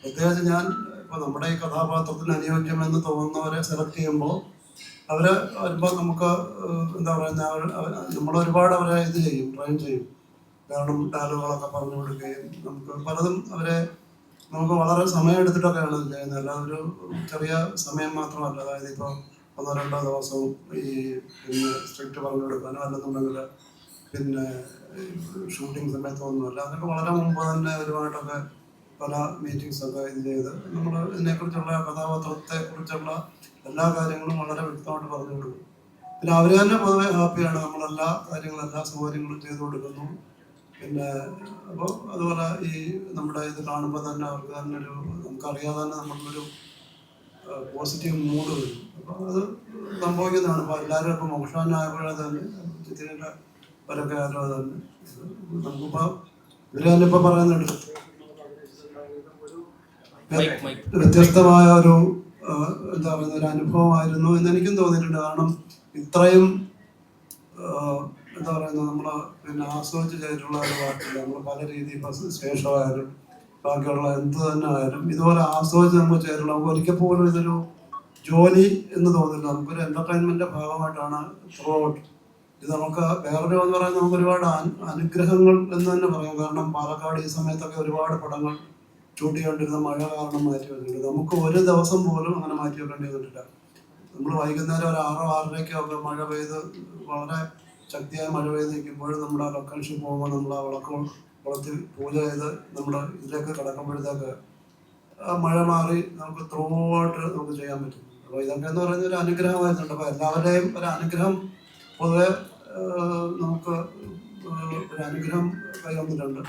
പ്രത്യേകിച്ച് ഞാൻ ഇപ്പൊ നമ്മുടെ ഈ കഥാപാത്രത്തിന് അനുയോജ്യമെന്ന് തോന്നുന്നവരെ സെലക്ട് ചെയ്യുമ്പോൾ അവര് വരുമ്പോൾ നമുക്ക് എന്താ പറയുന്ന നമ്മളൊരുപാട് അവരെ ഇത് ചെയ്യും, ട്രെയിൻ ചെയ്യും. കാരണം ഡയലോഗുകളൊക്കെ പറഞ്ഞു കൊടുക്കുകയും നമുക്ക് പലതും അവരെ നമുക്ക് വളരെ സമയം എടുത്തിട്ടൊക്കെയാണ് ഇത് ചെയ്യുന്നത്. അല്ലാതെ ഒരു ചെറിയ സമയം മാത്രമല്ല. അതായത് ഇപ്പോൾ 1-2 ദിവസവും ഈ പിന്നെ സ്ക്രിപ്റ്റ് പറഞ്ഞു കൊടുക്കാനോ അല്ലെന്നുണ്ടെങ്കിൽ പിന്നെ ഷൂട്ടിംഗ് സമയത്തൊന്നുമല്ല. അതൊക്കെ വളരെ മുമ്പ് തന്നെ അവരുമായിട്ടൊക്കെ പല മീറ്റിങ്സൊക്കെ ഇത് ചെയ്ത് നമ്മൾ ഇതിനെക്കുറിച്ചുള്ള കഥാപാത്രത്തെ കുറിച്ചുള്ള എല്ലാ കാര്യങ്ങളും വളരെ വ്യക്തമായിട്ട് പറഞ്ഞു കൊടുക്കും. പിന്നെ അവർ തന്നെ പൊതുവെ ഹാപ്പിയാണ്. നമ്മളെല്ലാ കാര്യങ്ങളും എല്ലാ സൗകര്യങ്ങളും ചെയ്തു കൊടുക്കുന്നു. പിന്നെ അപ്പോൾ അതുപോലെ ഈ നമ്മുടെ ഇത് കാണുമ്പോൾ തന്നെ അവർക്ക് തന്നെ ഒരു നമുക്കറിയാതെ തന്നെ നമ്മളൊരു പോസിറ്റീവ് മൂഡ് വരും. അപ്പോൾ അത് സംഭവിക്കുന്നതാണ്. അപ്പോൾ എല്ലാവരും ഇപ്പോൾ മോക്ഷവാനായപ്പോഴേ തന്നെ ചിത്രയുടെ പലൊക്കെ ആയാലും അത് തന്നെ നമുക്കിപ്പോൾ ഇവർ തന്നെ ഇപ്പോൾ പറയുന്നുണ്ട് വ്യത്യസ്തമായ ഒരു എന്താ പറയുന്ന ഒരു അനുഭവമായിരുന്നു എന്ന് എനിക്കും തോന്നിയിട്ടുണ്ട്. കാരണം ഇത്രയും എന്താ പറയുന്നത് നമ്മൾ പിന്നെ ആസ്വദിച്ച് ചെയ്തിട്ടുള്ള ഒരു പാട്ടില്ല. നമ്മൾ പല രീതിയിൽ ഇപ്പം ശേഷമായാലും ബാക്കിയുള്ള എന്ത് തന്നെ ആയാലും ഇതുപോലെ ആസ്വദിച്ച് നമുക്ക് ചെയ്തിട്ടുള്ള നമുക്ക് ഒരിക്കൽ പോലും ഇതൊരു ജോലി എന്ന് തോന്നില്ല. നമുക്കൊരു എന്റർടൈൻമെന്റിന്റെ ഭാഗമായിട്ടാണ് ത്രൂ ഔട്ട് ഇത്. നമുക്ക് വേറൊരു എന്ന് പറയുന്നത് നമുക്ക് ഒരുപാട് അനുഗ്രഹങ്ങൾ എന്ന് തന്നെ പറയാം. കാരണം പാലക്കാട് ഈ സമയത്തൊക്കെ ഒരുപാട് പടങ്ങൾ ഷൂട്ട് ചെയ്യേണ്ടിരുന്ന മഴ കാരണം മാറ്റി വെച്ചിട്ടുണ്ട്. നമുക്ക് ഒരു ദിവസം പോലും അങ്ങനെ മാറ്റി വെക്കേണ്ടി വന്നിട്ടില്ല. നമ്മൾ വൈകുന്നേരം ഒരു 6-6:30 മഴ പെയ്ത് വളരെ ശക്തിയായ മഴ പെയ്ത് നിൽക്കുമ്പോഴും നമ്മൾ ആ ലൊക്കേഷൻ പോകുമ്പോൾ നമ്മൾ ആ കുളത്തിൽ പൂജ ചെയ്ത് നമ്മൾ ഇതിലേക്ക് കിടക്കുമ്പോഴത്തേക്ക് ആ മഴ മാറി നമുക്ക് ത്രൂ ഔട്ട് നമുക്ക് ചെയ്യാൻ പറ്റും. അപ്പോൾ ഇതൊക്കെ എന്ന് പറയുന്ന ഒരു അനുഗ്രഹമായിട്ടുണ്ട്. അപ്പോൾ എല്ലാവരുടെയും ഒരു അനുഗ്രഹം പൊതുവെ നമുക്ക് ഒരു അനുഗ്രഹം കൈവന്നിട്ടുണ്ട്.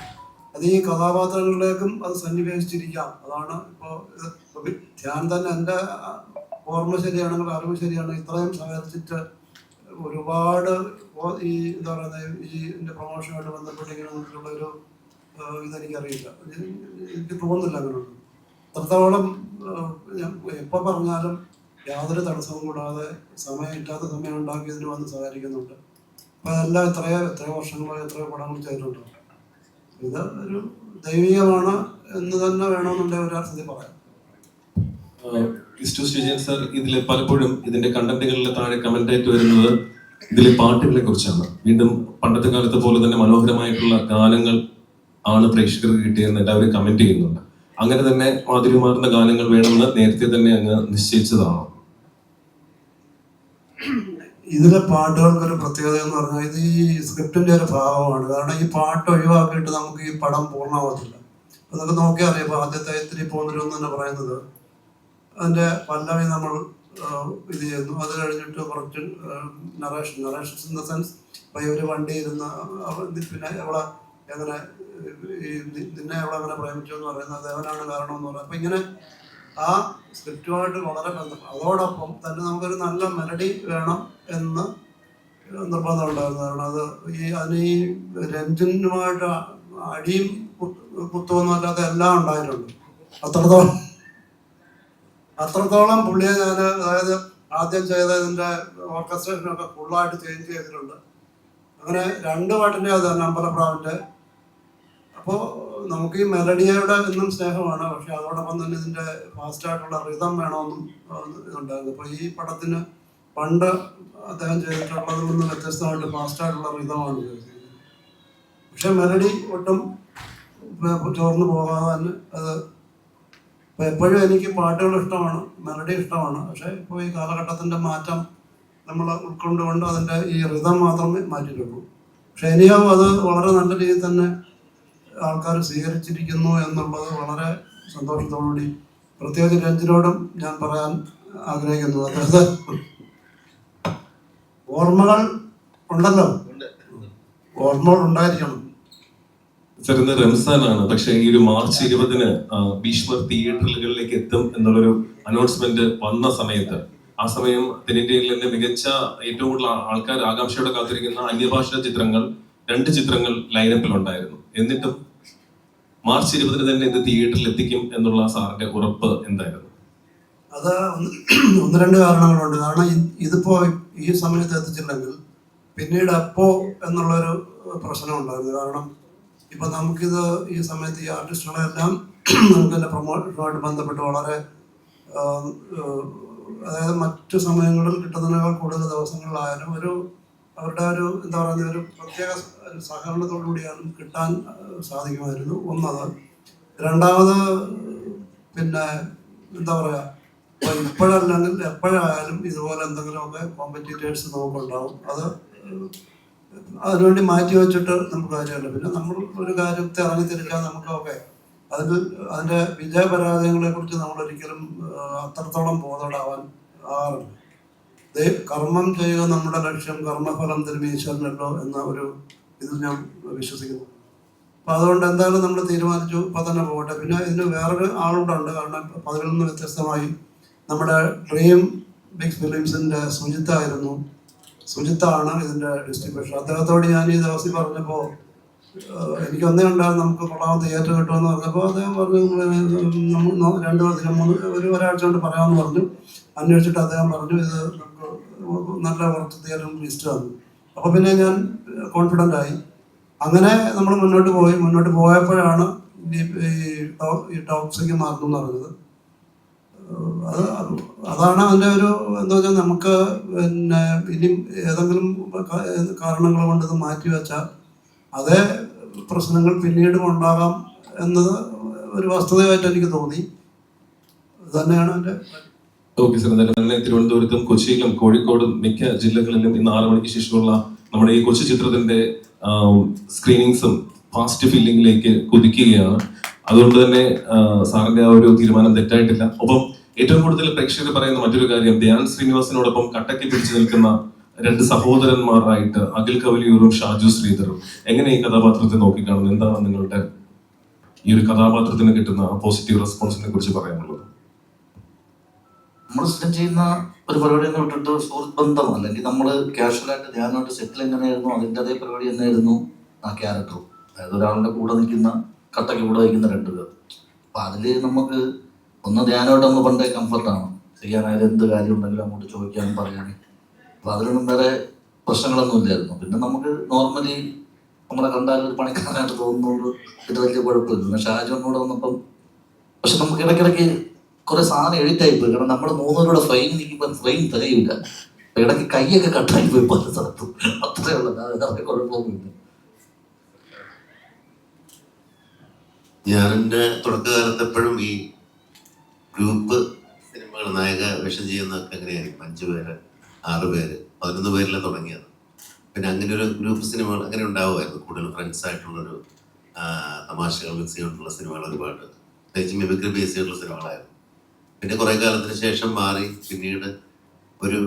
അത് ഈ കഥാപാത്രങ്ങളിലേക്കും അത് സന്നിവേശിച്ചിരിക്കാം. അതാണ് ഇപ്പോൾ ധ്യാൻ തന്നെ എൻ്റെ ഓർമ്മ ശരിയാണെങ്കിൽ അറിവ് ശരിയാണെങ്കിൽ ഇത്രയും സഹകരിച്ചിട്ട് ഒരുപാട് ഈ എന്താ പറയുന്നത് ഈ എൻ്റെ പ്രൊമോഷനുമായിട്ട് ബന്ധപ്പെട്ട് ഇങ്ങനെയുള്ളൊരു ഇതെനിക്കറിയില്ല, എനിക്ക് തോന്നുന്നില്ല അങ്ങനെയുണ്ട്. അത്രത്തോളം എപ്പോൾ പറഞ്ഞാലും യാതൊരു തടസ്സവും കൂടാതെ ഇല്ലാത്ത സമയം ഉണ്ടാക്കി ഇതിന് വന്ന് സഹകരിക്കുന്നുണ്ട്. അപ്പം അതെല്ലാം എത്രയോ വർഷങ്ങളായി എത്രയോ പടങ്ങൾ ചെയ്തിട്ടുണ്ട്. ഇത് ഒരു ദൈവികമാണ് എന്ന് തന്നെ വേണമെന്നുണ്ടെങ്കിൽ ഒരർത്ഥത്തിൽ പറയാം. സർ, ഇതിൽ പലപ്പോഴും ഇതിന്റെ കണ്ടന്റുകളിലെ താഴെ കമന്റ് ആയിട്ട് വരുന്നത് ഇതിലെ പാട്ടുകളെ കുറിച്ചാണ്. വീണ്ടും പണ്ടത്തെ കാലത്തെ പോലെ തന്നെ മനോഹരമായിട്ടുള്ള ഗാനങ്ങൾ ആണ് പ്രേക്ഷകർക്ക് കിട്ടിയെന്ന് എല്ലാവരും കമന്റ് ചെയ്യുന്നുണ്ട്. അങ്ങനെ തന്നെ മാധുര്യമാർന്ന ഗാനങ്ങൾ വേണമെന്ന് നേരത്തെ തന്നെ അങ്ങ് നിശ്ചയിച്ചതാണോ? ഇതിലെ പാട്ടുകൾക്കൊരു പ്രത്യേകത എന്ന് പറഞ്ഞാൽ ഇത് ഈ സ്ക്രിപ്റ്റിന്റെ ഒരു ഭാഗമാണ്. കാരണം ഈ പാട്ട് ഒഴിവാക്കിയിട്ട് നമുക്ക് ഈ പടം പൂർണ്ണമാകത്തില്ല. അപ്പൊ നമുക്ക് നോക്കിയാൽ അറിയാം. ഇപ്പൊ ആദ്യത്തെ ഇത്തിരി പോന്നിരുന്നു തന്നെ പറയുന്നത് അതിന്റെ പല്ലവി നമ്മൾ ഇത് ചെയ്യുന്നു. അത് കഴിഞ്ഞിട്ട് കുറച്ച് നറേഷൻ ഇൻ ദ സെൻസ് ഇപ്പൊ ഒരു വണ്ടി ഇരുന്ന് പിന്നെ എവിടെ എങ്ങനെ നിന്നെ എവിടെ അങ്ങനെ പ്രേമിച്ചു എന്ന് പറയുന്നത് ദേവനാണ് കാരണം എന്ന് പറയുന്നത്. അപ്പൊ ഇങ്ങനെ ആ സ്ക്രിപ്റ്റുമായിട്ട് വളരെ ബന്ധം. അതോടൊപ്പം തന്നെ നമുക്കൊരു നല്ല മെലഡി വേണം എന്ന് നിർബന്ധം ഉണ്ടായിരുന്നു. കാരണം അത് അതിന് ഈ രഞ്ജനുമായിട്ട് അടിയും കുത്തുമൊന്നും അല്ലാതെ എല്ലാം ഉണ്ടായിട്ടുണ്ട്. അത്രത്തോളം പുള്ളിയെ ഞാൻ അതായത് ആദ്യം ചെയ്തതിൻ്റെ ഓർക്കസ്ട്രേഷനൊക്കെ ഫുള്ളായിട്ട് ചേഞ്ച് ചെയ്തിട്ടുണ്ട്. അങ്ങനെ 2 പാട്ടിൻ്റെ അത് തന്നെ അമ്പലപ്രാവിൻ്റെ. അപ്പോൾ നമുക്ക് ഈ മെലഡിയുടെ എന്നും സ്നേഹമാണ്. പക്ഷെ അതോടൊപ്പം തന്നെ ഇതിൻ്റെ ഫാസ്റ്റായിട്ടുള്ള റിതം വേണമെന്നും ഇതുണ്ടായിരുന്നു. അപ്പോൾ ഈ പടത്തിന് പണ്ട് അദ്ദേഹം ചെയ്തിട്ടുള്ളതിൽ നിന്ന് വ്യത്യസ്തമായിട്ട് ഫാസ്റ്റായിട്ടുള്ള റിതമാണ് ചെയ്തിരിക്കുന്നത്. പക്ഷെ മെലഡി ഒട്ടും ചോർന്നു പോകാതെ തന്നെ അത് ഇപ്പം എപ്പോഴും എനിക്ക് പാട്ടുകൾ ഇഷ്ടമാണ്, മെലഡി ഇഷ്ടമാണ്. പക്ഷെ ഇപ്പോൾ ഈ കാലഘട്ടത്തിൻ്റെ മാറ്റം നമ്മൾ ഉൾക്കൊണ്ടുകൊണ്ട് അതിൻ്റെ ഈ റിതം മാത്രമേ മാറ്റിയിട്ടുള്ളൂ. പക്ഷെ ഇനിയും അത് വളരെ നല്ല രീതിയിൽ തന്നെ ആൾക്കാർ സ്വീകരിച്ചിരിക്കുന്നു എന്നുള്ളത് വളരെ സന്തോഷത്തോടുകൂടി പ്രത്യേകിച്ച് രഞ്ജിനോടും ഞാൻ പറയാൻ ആഗ്രഹിക്കുന്നു. അതായത് ഓർമ്മകൾ ഉണ്ടല്ലോ, ഓർമ്മകൾ ഉണ്ടായിരിക്കണം. സർ, ഇന്ന് റംസാനാണ്. പക്ഷെ ഈ ഒരു മാർച്ച് 20-ന് ഭീഷ്മർ തിയേറ്ററുകളിലേക്ക് എത്തും എന്നുള്ളൊരു അനൗൺസ്മെന്റ് വന്ന സമയത്ത് ആ സമയം തെന്നിന്ത്യയിൽ തന്നെ മികച്ച ഏറ്റവും കൂടുതൽ ആൾക്കാർ ആകാംക്ഷയോടെ കാത്തിരിക്കുന്ന അന്യഭാഷാ ചിത്രങ്ങൾ 2 ചിത്രങ്ങൾ ലൈനപ്പിൽ ഉണ്ടായിരുന്നു. എന്നിട്ടും മാർച്ച് 20-ന് തന്നെ ഇത് തിയേറ്ററിൽ എത്തിക്കും എന്നുള്ള സാറിന്റെ ഉറപ്പ് എന്തായിരുന്നു? അത് 1-2 കാരണങ്ങളുണ്ട്. കാരണം ഇതിപ്പോ ഈ സമയത്ത് എത്തിച്ചില്ലെങ്കിൽ പിന്നീട് എപ്പോ എന്നുള്ളൊരു പ്രശ്നം ഉണ്ടായിരുന്നു. കാരണം ഇപ്പൊ നമുക്കിത് ഈ സമയത്ത് ഈ ആർട്ടിസ്റ്റുകളെല്ലാം നമുക്കെല്ലാം പ്രൊമോഷനുമായിട്ട് ബന്ധപ്പെട്ട് വളരെ അതായത് മറ്റു സമയങ്ങളിൽ കിട്ടുന്നതിനേക്കാൾ കൂടുതൽ ദിവസങ്ങളിലായാലും അവരുടെ ഒരു എന്താ പറയുക ഒരു പ്രത്യേക സഹകരണത്തോടു കൂടിയാണ് കിട്ടാൻ സാധിക്കുമായിരുന്നു. ഒന്നത്. രണ്ടാമത് പിന്നെ എന്താ പറയുക, ഇപ്പോഴല്ലെങ്കിൽ എപ്പോഴായാലും ഇതുപോലെ എന്തെങ്കിലുമൊക്കെ കോമ്പറ്റീറ്റേഴ്സ് നമുക്കുണ്ടാവും. അതിനുവേണ്ടി മാറ്റി വെച്ചിട്ട് നമുക്ക് കാര്യമല്ല. പിന്നെ നമ്മൾ ഒരു കാര്യത്തെ ഇറങ്ങിത്തിരിക്കാൻ നമുക്കൊക്കെ അതിൻ്റെ വിജയപരാജയങ്ങളെ കുറിച്ച് നമ്മളൊരിക്കലും അത്രത്തോളം ബോധോടാവാൻ ആറില്ല. കർമ്മം ചെയ്യുക നമ്മുടെ ലക്ഷ്യം, കർമ്മഫലം തിരുമീശ്വരനല്ലോ എന്ന ഒരു ഇതിൽ ഞാൻ വിശ്വസിക്കുന്നു. അപ്പം അതുകൊണ്ട് എന്തായാലും നമ്മൾ തീരുമാനിച്ചു ഇപ്പം തന്നെ പോകട്ടെ. പിന്നെ ഇതിന് വേറൊരു ആളുണ്ട്. കാരണം അതിൽ നിന്ന് വ്യത്യസ്തമായി നമ്മുടെ ഡ്രീം ബിഗ് ഫിലിംസിൻ്റെ സുജിത്താണ് ഇതിൻ്റെ ഡിസ്ട്രിബ്യൂഷൻ. അദ്ദേഹത്തോട് ഞാൻ ഈ ദിവസം പറഞ്ഞപ്പോൾ എനിക്കൊന്നേ ഉണ്ടാകും നമുക്ക് കൊള്ളാവുന്ന തിയേറ്റർ കിട്ടുമെന്ന് പറഞ്ഞപ്പോൾ അദ്ദേഹം പറഞ്ഞു 2 ദിവസം ഒരാഴ്ച കൊണ്ട് പറയാമെന്ന് പറഞ്ഞു. അന്വേഷിച്ചിട്ട് അദ്ദേഹം പറഞ്ഞു ഇത് നമുക്ക് നല്ല കുറച്ച് തിയേറ്റർ ലിസ്റ്റ് തന്നു. അപ്പോൾ പിന്നെ ഞാൻ കോൺഫിഡൻ്റ് ആയി. അങ്ങനെ നമ്മൾ മുന്നോട്ട് പോയപ്പോഴാണ് ഈ ടോക്സിക് മാർക്കും എന്ന് പറഞ്ഞത്. അതാണ് അതിൻ്റെ ഒരു എന്താ വെച്ചാൽ നമുക്ക് പിന്നെ ഇനി ഏതെങ്കിലും കാരണങ്ങൾ കൊണ്ട് ഇത് മാറ്റി വെച്ചാൽ അതേ പ്രശ്നങ്ങൾ പിന്നീടും ഉണ്ടാകാം എന്നത് ഒരു വസ്തുതയായിട്ട് എനിക്ക് തോന്നി. അത് തന്നെയാണ് എൻ്റെ ഓക്കെ സാർ, എന്തായാലും തന്നെ തിരുവനന്തപുരത്തും കൊച്ചിയിലും കോഴിക്കോടും മിക്ക ജില്ലകളിലും ഇന്ന് 6 മണിക്ക് ശേഷമുള്ള നമ്മുടെ ഈ കൊച്ചു ചിത്രത്തിന്റെ സ്ക്രീനിങ്സും ഫാസ്റ്റ് ഫില്ലിംഗിലേക്ക് കുതിക്കുകയാണ്. അതുകൊണ്ട് തന്നെ സാറിന്റെ ആ ഒരു തീരുമാനം തെറ്റായിട്ടില്ല. ഒപ്പം ഏറ്റവും കൂടുതൽ പ്രേക്ഷകർ പറയുന്ന മറ്റൊരു കാര്യം, ധ്യാൻ ശ്രീനിവാസനോടൊപ്പം കട്ടയ്ക്ക് പിടിച്ചു നിൽക്കുന്ന 2 സഹോദരന്മാരായിട്ട് അഖിൽ കവലിയൂറും ഷാജു ശ്രീധറും, എങ്ങനെ ഈ കഥാപാത്രത്തെ നോക്കിക്കാണുന്നു? എന്താണ് നിങ്ങളുടെ ഈ ഒരു കഥാപാത്രത്തിന് കിട്ടുന്ന പോസിറ്റീവ് റെസ്പോൺസിനെ കുറിച്ച് പറയാനുള്ളത്? നമ്മൾ സ്ഥിരം ചെയ്യുന്ന ഒരു പരിപാടി എന്ന് വിട്ടിട്ട് സുഹൃത്ത് ബന്ധം, അല്ലെങ്കിൽ നമ്മൾ കാഷ്വലായിട്ട് ധ്യാനമായിട്ട് സെറ്റിൽ എങ്ങനെയായിരുന്നു അതിൻ്റെ അതേ പരിപാടി തന്നെയായിരുന്നു ആ ക്യാരക്ടറും. അതായത് ഒരാളുടെ കൂടെ നിൽക്കുന്ന, കട്ടയ്ക്ക് കൂടെ വയ്ക്കുന്ന 2 പേർ. അപ്പം അതിൽ നമുക്ക് ഒന്ന് ധ്യാനമായിട്ട് നമ്മൾ പണ്ടേ കംഫർട്ടാണ്, ചെയ്യാനായാലും എന്ത് കാര്യം ഉണ്ടെങ്കിലും അങ്ങോട്ട് ചോദിക്കാനും പറയാനും. അപ്പം അതിലൊന്നും വേറെ പ്രശ്നങ്ങളൊന്നും ഇല്ലായിരുന്നു. പിന്നെ നമുക്ക് നോർമലി നമ്മളെ കണ്ടാൽ ഒരു പണിക്കാരനായിട്ട് തോന്നുന്നത് ഇത് വലിയ കുഴപ്പമില്ല. പിന്നെ ഷാജോനോട് വന്നപ്പം പക്ഷെ നമുക്ക് ഇടയ്ക്കിടയ്ക്ക് കുറെ സാധനം എഡിറ്റായി പോയി. കാരണം നമ്മൾ 3 പേരുടെ ഫ്രെയിം നിൽക്കുമ്പോൾ ഫ്രെയിം തികയില്ല. ഇടയ്ക്ക് കൈയൊക്കെ കട്ടായി പോയി പല സ്ഥലത്തും. അത്രേ ഉള്ളൂ, അതൊക്കെ കുഴപ്പമൊന്നുമില്ല. ഞാൻ എൻ്റെ തുടക്കകാലത്ത് എപ്പോഴും ഈ ഗ്രൂപ്പ് സിനിമകൾ നായക വേഷം ചെയ്യുന്നതൊക്കെ എങ്ങനെയായിരിക്കും, 5 പേര് 6 പേര് 11 പേരിലാണ് തുടങ്ങിയത്. പിന്നെ അങ്ങനെ ഒരു ഗ്രൂപ്പ് സിനിമകൾ അങ്ങനെ ഉണ്ടാവുമായിരുന്നു. കൂടുതൽ ഫ്രണ്ട്സ് ആയിട്ടുള്ളൊരു തമാശകൾ മിക്സ് ചെയ്തിട്ടുള്ള സിനിമകൾ ഒരുപാട്, പ്രത്യേകിച്ച് മിമിക്രി ബേസ് ചെയ്തിട്ടുള്ള സിനിമകളായിരുന്നു. പിന്നെ കുറേ കാലത്തിന് ശേഷം മാറി പിന്നീട് ഒരു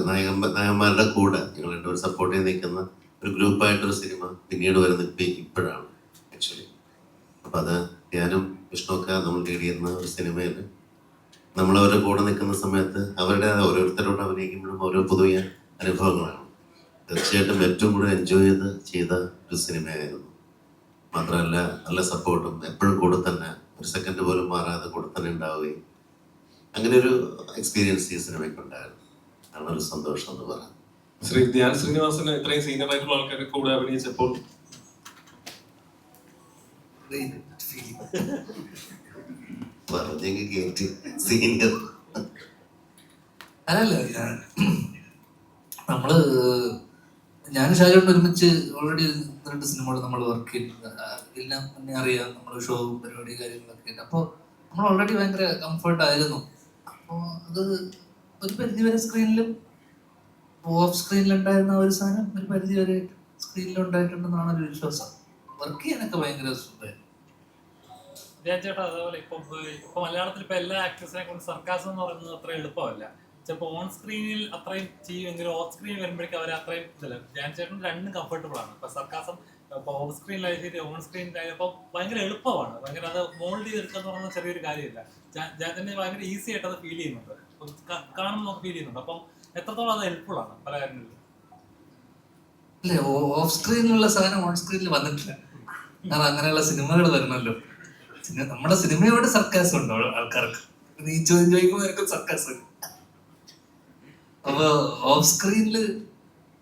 നായകന്മാരുടെ കൂടെ ഞങ്ങൾ 2 പേർ സപ്പോർട്ട് ചെയ്ത് നിൽക്കുന്ന ഒരു ഗ്രൂപ്പായിട്ടൊരു സിനിമ പിന്നീട് വരുന്നത് ഇപ്പോഴാണ് ആക്ച്വലി. അപ്പം അത് ഞാനും വിഷ്ണുവൊക്കെ നമ്മൾ ലീഡ് ചെയ്യുന്ന ഒരു സിനിമയിൽ നമ്മളവരുടെ കൂടെ നിൽക്കുന്ന സമയത്ത് അവരുടെ ഓരോരുത്തരോട് അഭിനയിക്കുമ്പോഴും ഓരോ പുതിയ അനുഭവങ്ങളാണ്. തീർച്ചയായിട്ടും ഏറ്റവും കൂടുതൽ എൻജോയ് ചെയ്ത ഒരു സിനിമയായിരുന്നു. മാത്രമല്ല നല്ല സപ്പോർട്ടും എപ്പോഴും കൂടെ തന്നെ, ഒരു സെക്കൻഡ് പോലും മാറാതെ കൂടെ തന്നെ ഉണ്ടാവുകയും അങ്ങനെ ഒരു എക്സ്പീരിയൻസ് ഈ സിനിമയ്ക്ക് ഉണ്ടായിരുന്നു. അതാണ് ഒരു സന്തോഷം എന്ന് പറയാം. ശ്രീ ധ്യാൻ ശ്രീനിവാസന് ഇത്രയും സീനിയർ ആയിട്ടുള്ള ആൾക്കാരെ കൂടെ അഭിനയിച്ചപ്പോൾ പറഞ്ഞെങ്കിൽ കേട്ട് സീനിയർ അല്ലല്ല, ഞാൻ ഷാജോണ്ട് ഒരുമിച്ച് ഓൾറെഡി 2 സിനിമകൾ നമ്മൾ വർക്ക് ചെയ്തിട്ടുണ്ട്. എല്ലാം തന്നെ അറിയാം, നമ്മൾ ഷോ പരിപാടി കാര്യങ്ങളൊക്കെ ഉണ്ട്. അപ്പോൾ നമ്മൾ ഓൾറെഡി ഭയങ്കര കംഫർട്ടായിരുന്നു. അപ്പോൾ അത് ഒരു പരിധിവരെ സ്ക്രീനിലും ഓഫ് സ്ക്രീനിലുണ്ടായിരുന്ന ഒരു സാധനം ഒരു പരിധിവരെ സ്ക്രീനിലുണ്ടായിട്ടുണ്ടെന്നാണ് ഒരു വിശ്വാസം. വർക്ക് ചെയ്യാനൊക്കെ ഭയങ്കര സുഖമായിരുന്നു. ചേട്ടാ, അതേപോലെ ഇപ്പൊ മലയാളത്തിൽ ഇപ്പൊ എല്ലാ ആക്ടേഴ്സിനെ കൊണ്ട് സർക്കാസം എന്ന് പറയുന്നത് അത്ര എളുപ്പമല്ല. ചിലപ്പോൾ ഓൺ സ്ക്രീനിൽ അത്രയും ചെയ്യുമെങ്കിലും ഓഫ് സ്ക്രീൻ വരുമ്പോഴേക്കും അവർ അത്രയും ഇതല്ല. ധ്യാൻ ചേട്ടൻ 2 കംഫർട്ടബിൾ ആണ്. ഇപ്പൊ സർക്കാസം ഇപ്പൊ ഓഫ് സ്ക്രീനിലായി ശരി, ഓൺ സ്ക്രീനിലായി അപ്പോൾ ഭയങ്കര എളുപ്പമാണ്. ഭയങ്കര അത് മോൾഡ് ചെയ്തെടുക്കുക എന്ന് പറയുന്നത് ചെറിയൊരു കാര്യമില്ല. ഞാൻ തന്നെ ഭയങ്കര ഈസി ആയിട്ട് അത് ഫീൽ ചെയ്യുന്നുണ്ട്, കാണുമ്പോൾ നമുക്ക് ഫീൽ ചെയ്യുന്നുണ്ട്. അപ്പം എത്രത്തോളം അത് ഹെൽപ്ഫുൾ ആണ് പല കാര്യങ്ങളിലും. അല്ലേ, ഓഫ് സ്ക്രീനിലുള്ള സാധനം ഓൺ സ്ക്രീനിൽ വന്നിട്ടില്ല. കാരണം അങ്ങനെയുള്ള സിനിമകൾ വരണമല്ലോ. നമ്മുടെ സിനിമയോട് സർക്കാസം ഉണ്ടോ ആൾക്കാർക്ക്? ഈ ചോദ്യം ചോദിക്കുമ്പോൾ എനിക്ക് സർക്കാസം ഉണ്ട്. അപ്പൊ ഓഫ് സ്ക്രീനിൽ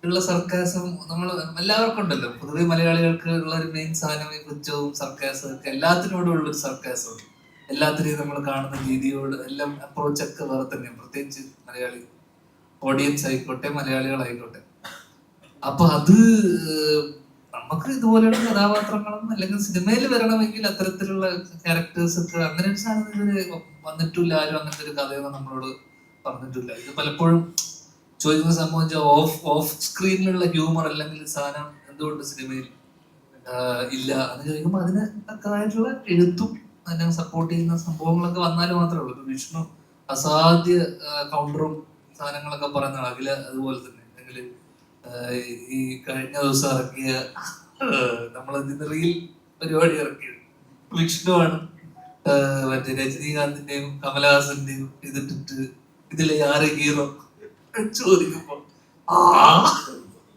ഉള്ള സർക്കാസം നമ്മൾ എല്ലാവർക്കും ഉണ്ടല്ലോ. പൊതുവെ മലയാളികൾക്ക് ഉള്ള ഒരു മെയിൻ സാധനം ഈ പുച്ഛവും സർക്കാസം ഒക്കെ, എല്ലാത്തിനോടും ഉള്ളൊരു സർക്കാസം ഉണ്ട്. എല്ലാത്തിനെയും നമ്മൾ കാണുന്ന രീതിയോട് എല്ലാം അപ്രോച്ചൊക്കെ വേറെ തന്നെയാണ്, പ്രത്യേകിച്ച് മലയാളി ഓഡിയൻസ് ആയിക്കോട്ടെ മലയാളികളായിക്കോട്ടെ. അപ്പൊ അത് നമുക്ക് ഇതുപോലെയുള്ള കഥാപാത്രങ്ങളും അല്ലെങ്കിൽ സിനിമയിൽ വരണമെങ്കിൽ അത്തരത്തിലുള്ള ക്യാരക്ടേഴ്സ് ഒക്കെ അങ്ങനെ ഒരു സാധനം ഇതുവരെ വന്നിട്ടില്ല. ആരും അങ്ങനത്തെ ഒരു കഥയൊന്നും നമ്മളോട് പറഞ്ഞിട്ടില്ല. ഇത് പലപ്പോഴും ചോദിക്കുന്ന സംഭവം ഓഫ് സ്ക്രീനിലുള്ള ഹ്യൂമർ അല്ലെങ്കിൽ സാധനം എന്തുകൊണ്ട് സിനിമയിൽ ഇല്ല എന്ന് ചോദിക്കുമ്പോൾ അതിന് തക്കതായിട്ടുള്ള എഴുത്തും അതിനെ സപ്പോർട്ട് ചെയ്യുന്ന സംഭവങ്ങളൊക്കെ വന്നാലും മാത്രമേ ഉള്ളൂ. ഇപ്പൊ വിഷ്ണു അസാധ്യ കൗണ്ടറും സാധനങ്ങളൊക്കെ പറയുന്ന അഖില അതുപോലെ തന്നെ. അല്ലെങ്കിൽ ഈ കഴിഞ്ഞ ദിവസം ഇറക്കിയ നമ്മളതിന് റീൽ പരിപാടി ഇറക്കിയത് വിഷ്ണുവാണ്. മറ്റേ രജനീകാന്തിന്റെയും കമലഹാസന്റെയും ഇതിട്ടിട്ട് ഇതിലെ ആരെ ഹീറോ ചോദിക്കുമ്പോ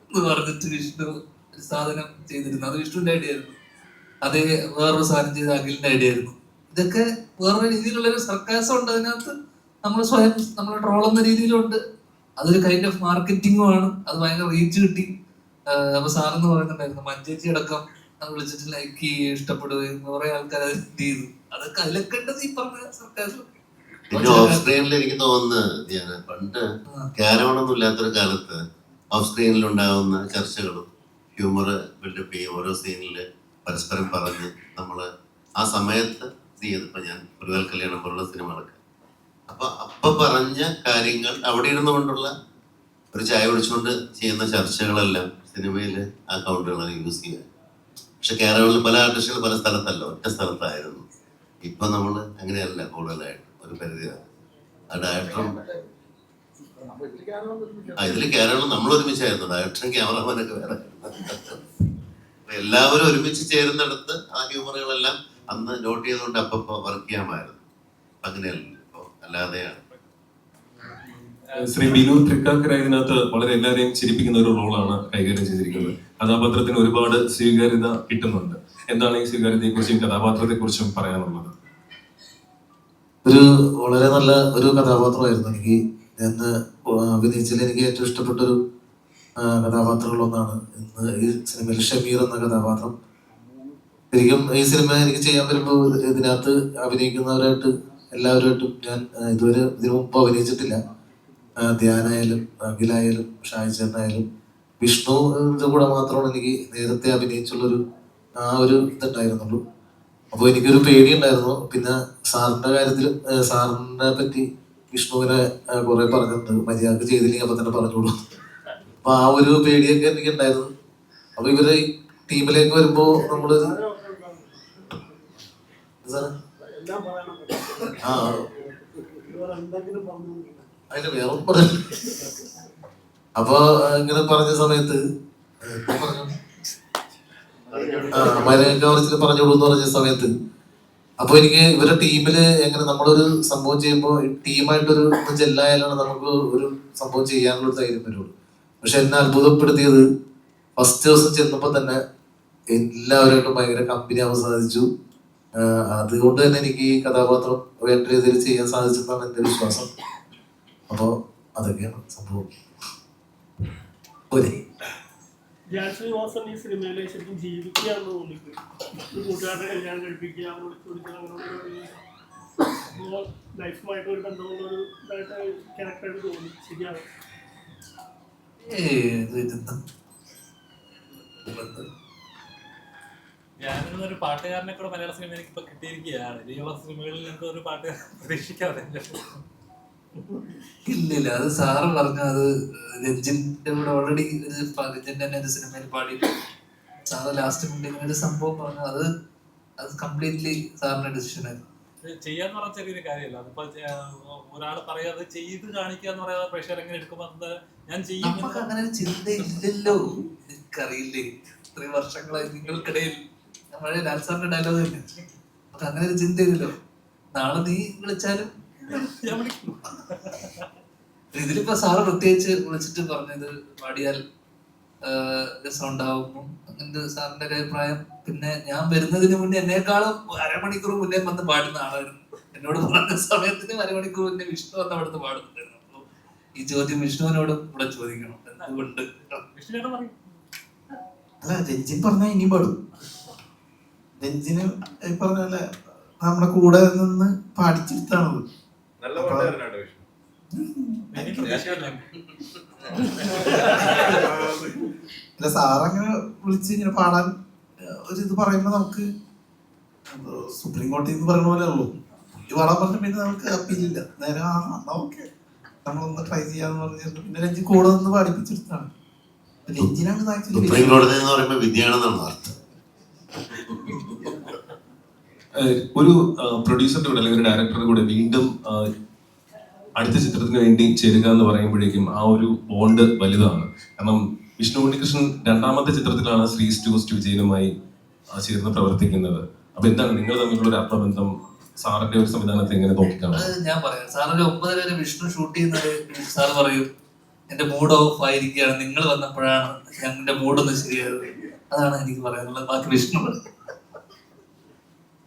എന്ന് പറഞ്ഞിട്ട് വിഷ്ണു ഒരു സാധനം ചെയ്തിരുന്നു. അത് വിഷ്ണുവിന്റെ ഐഡിയ ആയിരുന്നു. അതേ വേറൊരു സാധനം ചെയ്ത അഖിലിന്റെ ഐഡിയ ആയിരുന്നു. ഇതൊക്കെ വേറൊരു രീതിയിലുള്ളൊരു സർക്കാസം ഉണ്ട് അതിനകത്ത്. നമ്മൾ സ്വയം നമ്മളെ ട്രോളുന്ന രീതിയിലുണ്ട്. അതൊരു കൈൻഡ് ഓഫ് മാർക്കറ്റിംഗും ആണ്. അത് ഭയങ്കര റീച്ച് കിട്ടി. അപ്പൊ സാറെന്ന് പറയുന്നുണ്ടായിരുന്നു മഞ്ചേച്ചി അടക്കം അത് വിളിച്ചിട്ട് ലൈക്ക് ചെയ്യുകയും ഇഷ്ടപ്പെടുകയും കുറെ ആൾക്കാർ അത് എന്ത് ചെയ്തു. അതൊക്കെ അതിലൊക്കെ ഉണ്ട് ഈ പറഞ്ഞ സർക്കാസം. പിന്നെ ഓഫ് സ്ക്രീനിൽ എനിക്ക് തോന്നുന്നത് ഞാൻ പണ്ട് ക്യാരവണൊന്നും ഇല്ലാത്തൊരു കാലത്ത് ഓഫ് സ്ക്രീനിൽ ഉണ്ടാകുന്ന ചർച്ചകളും ഹ്യൂമർ ബിൽഡപ്പ് ചെയ്യും. ഓരോ സീനിൽ പരസ്പരം പറഞ്ഞ് നമ്മൾ ആ സമയത്ത് ഇത് ചെയ്തപ്പോൾ ഞാൻ ഒരു കല്യാണം പോലുള്ള സിനിമകളൊക്കെ അപ്പൊ പറഞ്ഞ കാര്യങ്ങൾ അവിടെ ഇരുന്നു കൊണ്ടുള്ള ഒരു ചായ കുടിച്ചുകൊണ്ട് ചെയ്യുന്ന ചർച്ചകളെല്ലാം സിനിമയിൽ ആ കൗണ്ടറുകളാണ് യൂസ് ചെയ്യുക. പക്ഷെ കേരളത്തിൽ പല ആർട്ടിസ്റ്റുകൾ പല സ്ഥലത്തല്ല, ഒറ്റ സ്ഥലത്തായിരുന്നു. ഇപ്പൊ നമ്മൾ അങ്ങനെയല്ല, കൂടുതലായിട്ട് ഒരു പരിധി ആ ഡയറക്ടറും ഇതില് കേരളം നമ്മൾ ഒരുമിച്ചായിരുന്നു, ഡയറക്ടറും ക്യാമറമാനൊക്കെ വേറെ. എല്ലാവരും ഒരുമിച്ച് ചേരുന്നിടത്ത് ആ ഹ്യൂമറുകളെല്ലാം അന്ന് നോട്ട് ചെയ്തുകൊണ്ട് അപ്പൊ വർക്ക് ചെയ്യാമായിരുന്നു. അങ്ങനെയല്ല ഇപ്പൊ, അല്ലാതെയാണ്. ശ്രീ ബിനു തൃക്കാക്കര ഇതിനകത്ത് വളരെ എല്ലാവരെയും ചിരിപ്പിക്കുന്ന ഒരു റോളാണ് കൈകാര്യം ചെയ്തിരിക്കുന്നത്. കഥാപാത്രത്തിന് ഒരുപാട് സ്വീകാര്യത കിട്ടുന്നുണ്ട്. എന്താണ് ഈ സ്വീകാര്യതയെ കുറിച്ചും കഥാപാത്രത്തെ കുറിച്ചും പറയാനുള്ളത്? ഒരു വളരെ നല്ല ഒരു കഥാപാത്രമായിരുന്നു എനിക്ക്. ഞാൻ അഭിനയിച്ചതിൽ എനിക്ക് ഏറ്റവും ഇഷ്ടപ്പെട്ടൊരു കഥാപാത്രങ്ങളൊന്നാണ് ഇന്ന് ഈ സിനിമയിൽ ഷമീർ എന്ന കഥാപാത്രം. ശരിക്കും ഈ സിനിമ എനിക്ക് ചെയ്യാൻ വരുമ്പോൾ ഇതിനകത്ത് അഭിനയിക്കുന്നവരായിട്ട് എല്ലാവരുമായിട്ടും ഞാൻ ഇതുവരെ ഇതിനു മുമ്പ് അഭിനയിച്ചിട്ടില്ല. ധ്യാനായാലും അഖിലായാലും ഷായിച്ചേട്ടനായാലും വിഷ്ണുവിൻ്റെ കൂടെ മാത്രമാണ് എനിക്ക് നേരത്തെ അഭിനയിച്ചുള്ളൊരു ആ ഒരു ഇതുണ്ടായിരുന്നുള്ളൂ. അപ്പോൾ എനിക്കൊരു പേടിയുണ്ടായിരുന്നു. പിന്നെ സാറിൻ്റെ കാര്യത്തിൽ സാറിനെ പറ്റി വിഷ്ണുവിനെ കുറെ പറഞ്ഞിട്ടുണ്ട്, മര്യാദക്ക് ചെയ്തില്ലെങ്കിൽ അപ്പം തന്നെ പറഞ്ഞോളൂ. അപ്പൊ ആ ഒരു പേടിയൊക്കെ എനിക്ക് ഉണ്ടായിരുന്നു. അപ്പൊ ഇവര് ടീമിലേക്ക് വരുമ്പോ നമ്മള് അതിന്റെ വേറെ പറഞ്ഞു. അപ്പൊ ഇങ്ങനെ പറഞ്ഞ സമയത്ത് മരക്കവറിച്ചിട്ട് പറഞ്ഞോളൂ എന്ന് പറഞ്ഞ സമയത്ത് അപ്പൊ എനിക്ക് ഇവരുടെ ടീമില് എങ്ങനെ നമ്മളൊരു സംഭവം ചെയ്യുമ്പോൾ ടീമായിട്ടൊരു ജെല്ലായാലാണ് നമുക്ക് ഒരു സംഭവം ചെയ്യാനുള്ള ഒരു ധൈര്യം വരുള്ളൂ. പക്ഷെ എന്നെ അത്ഭുതപ്പെടുത്തിയത് ഫസ്റ്റ് ദിവസം ചെന്നപ്പോൾ തന്നെ എല്ലാവരുമായിട്ടും ഭയങ്കര കമ്പനി ആവാൻ സാധിച്ചു. അതുകൊണ്ട് തന്നെ എനിക്ക് ഈ കഥാപാത്രം വേണ്ട രീതിയിൽ ചെയ്യാൻ സാധിച്ചെന്നാണ് എൻ്റെ വിശ്വാസം. അപ്പോൾ അതൊക്കെയാണ് സംഭവം. ജാൻശ്രീനിവാസൻ ഈ സിനിമയിലെ ശരിക്കും ജീവിക്കുകയാണെന്ന് തോന്നിപ്പോയി. ഒരു കൂട്ടുകാരുടെ കല്യാണം കഴിപ്പിക്കുക, അവരോട് ചോദിക്കുക, അങ്ങനെയുള്ള ലൈഫുമായിട്ട് ഒരു ബന്ധമുള്ളൊരു ഇതായിട്ട് ക്യാരക്ടറായിട്ട് തോന്നി. ശരിയാണ്. ഞാനൊരു പാട്ടുകാരനെ കൂടെ മലയാള സിനിമ എനിക്ക് ഇപ്പൊ കിട്ടിയിരിക്കുകയാണ്. ഇനിയുള്ള സിനിമകളിൽ നിങ്ങൾക്ക് ഒരു പാട്ട് പ്രതീക്ഷിക്കാതെ ഇല്ലില്ല, അത് സാറ് പറഞ്ഞു. അത് രഞ്ജിന്റെ കൂടെ ഓൾറെഡി രഞ്ജിൻ തന്നെ ഒരു സിനിമയിൽ പാടി സാറ് ലാസ്റ്റ് ഇങ്ങനെ ഒരു സംഭവം പറഞ്ഞു. അത് കംപ്ലീറ്റ്ലി സാറിന്റെ ഡിസിഷൻ ആയിരുന്നു. ചെയ്യാന്ന് പറഞ്ഞ ചെറിയൊരു കാര്യമല്ല. അതിപ്പോ ഒരാൾ പറയാതെ ചെയ്ത് കാണിക്കുക എന്ന് പറയാതെ പ്രഷർ എങ്ങനെ എടുക്കുമ്പോ ഞാൻ ചെയ്യും. നമുക്ക് അങ്ങനെ ഒരു ചിന്ത ഇല്ലല്ലോ. എനിക്കറിയില്ലേ, ഇത്രയും വർഷങ്ങളായി നിങ്ങൾക്കിടയിൽ നമ്മുടെ ലാൽ സാറിന്റെ ഡയലോഗ് തന്നെ. നമുക്ക് അങ്ങനെ ഒരു ചിന്ത ഇല്ലല്ലോ. നാളെ നീ വിളിച്ചാലും ഇതിലിപ്പോ സാറ് പ്രത്യേകിച്ച് വിളിച്ചിട്ട് പറഞ്ഞത് പാടിയാൽ രസം ഉണ്ടാവും അങ്ങനത്തെ സാറിന്റെ ഒരു അഭിപ്രായം. പിന്നെ ഞാൻ വരുന്നതിന് മുന്നേ എന്നെക്കാളും അരമണിക്കൂർ മുന്നേ വന്ന് പാടുന്ന ആളായിരുന്നു. എന്നോട് പറഞ്ഞ സമയത്തിന് അരമണിക്കൂർ മുന്നേ വിഷ്ണു വന്ന് അവിടുന്ന് പാടുന്നുണ്ടായിരുന്നു. അപ്പൊ ഈ ചോദ്യം വിഷ്ണുവിനോടും കൂടെ ചോദിക്കണം. എന്തുകൊണ്ട് അല്ല, രഞ്ജിൻ പറഞ്ഞാൽ ഇനി പാടും. രഞ്ജിന് പറഞ്ഞ പോലെ നമ്മുടെ കൂടെ നിന്ന് പാടിച്ചിട്ടാണത്. അല്ല, സാറങ്ങനെ വിളിച്ച് ഇങ്ങനെ പാടാൻ ഒരു ഇത് പറയുമ്പോ നമുക്ക് സുപ്രീം കോടതി എന്ന് പറയുന്ന പോലെ ഉള്ളൂ. ഈ പാടാൻ പറഞ്ഞ പിന്നെ നമുക്ക് അപ്പീലില്ല. നേരെ ഓക്കെ നമ്മളൊന്ന് ട്രൈ ചെയ്യാന്ന് പറഞ്ഞിട്ട് പിന്നെ രഞ്ജി കൂടെ നിന്ന് പാടിപ്പിച്ചെടുത്താണ്. രഞ്ജിനാണ് സുപ്രീം കോടതി എന്ന് പറയുമ്പോൾ വിദ്യയാണെന്നാണ് അർത്ഥം. ഒരു പ്രൊഡ്യൂസറുടെ കൂടെ അല്ലെങ്കിൽ ഒരു ഡയറക്ടറുടെ കൂടെ വീണ്ടും അടുത്ത ചിത്രത്തിന് വേണ്ടി ചേരുക എന്ന് പറയുമ്പോഴേക്കും ആ ഒരു ബോണ്ട് വലുതാണ്. കാരണം വിഷ്ണു ഉണ്ണികൃഷ്ണൻ രണ്ടാമത്തെ ചിത്രത്തിലാണ് ശ്രീ ടു വിജയനുമായി ചേർന്ന് പ്രവർത്തിക്കുന്നത്. അപ്പൊ എന്താണ് നിങ്ങൾ തമ്മിലുള്ള ഒരു ആത്മബന്ധം? സാറിന്റെ ഒരു സംവിധാനത്തെ എങ്ങനെ നോക്കിക്കാണും? ഞാൻ പറയാം, സാറൊരു 9:30 വരെ വിഷ്ണു ഷൂട്ട് ചെയ്യുന്നത് സാർ പറയും എന്റെ മൂഡ് ഓഫ് ആയിരിക്കുകയാണ്, നിങ്ങൾ വന്നപ്പോഴാണ് എന്റെ മൂഡൊന്ന് ശരിയായത്. അതാണ് എനിക്ക് പറയാനുള്ളത്. ബാക്കി വിഷ്ണു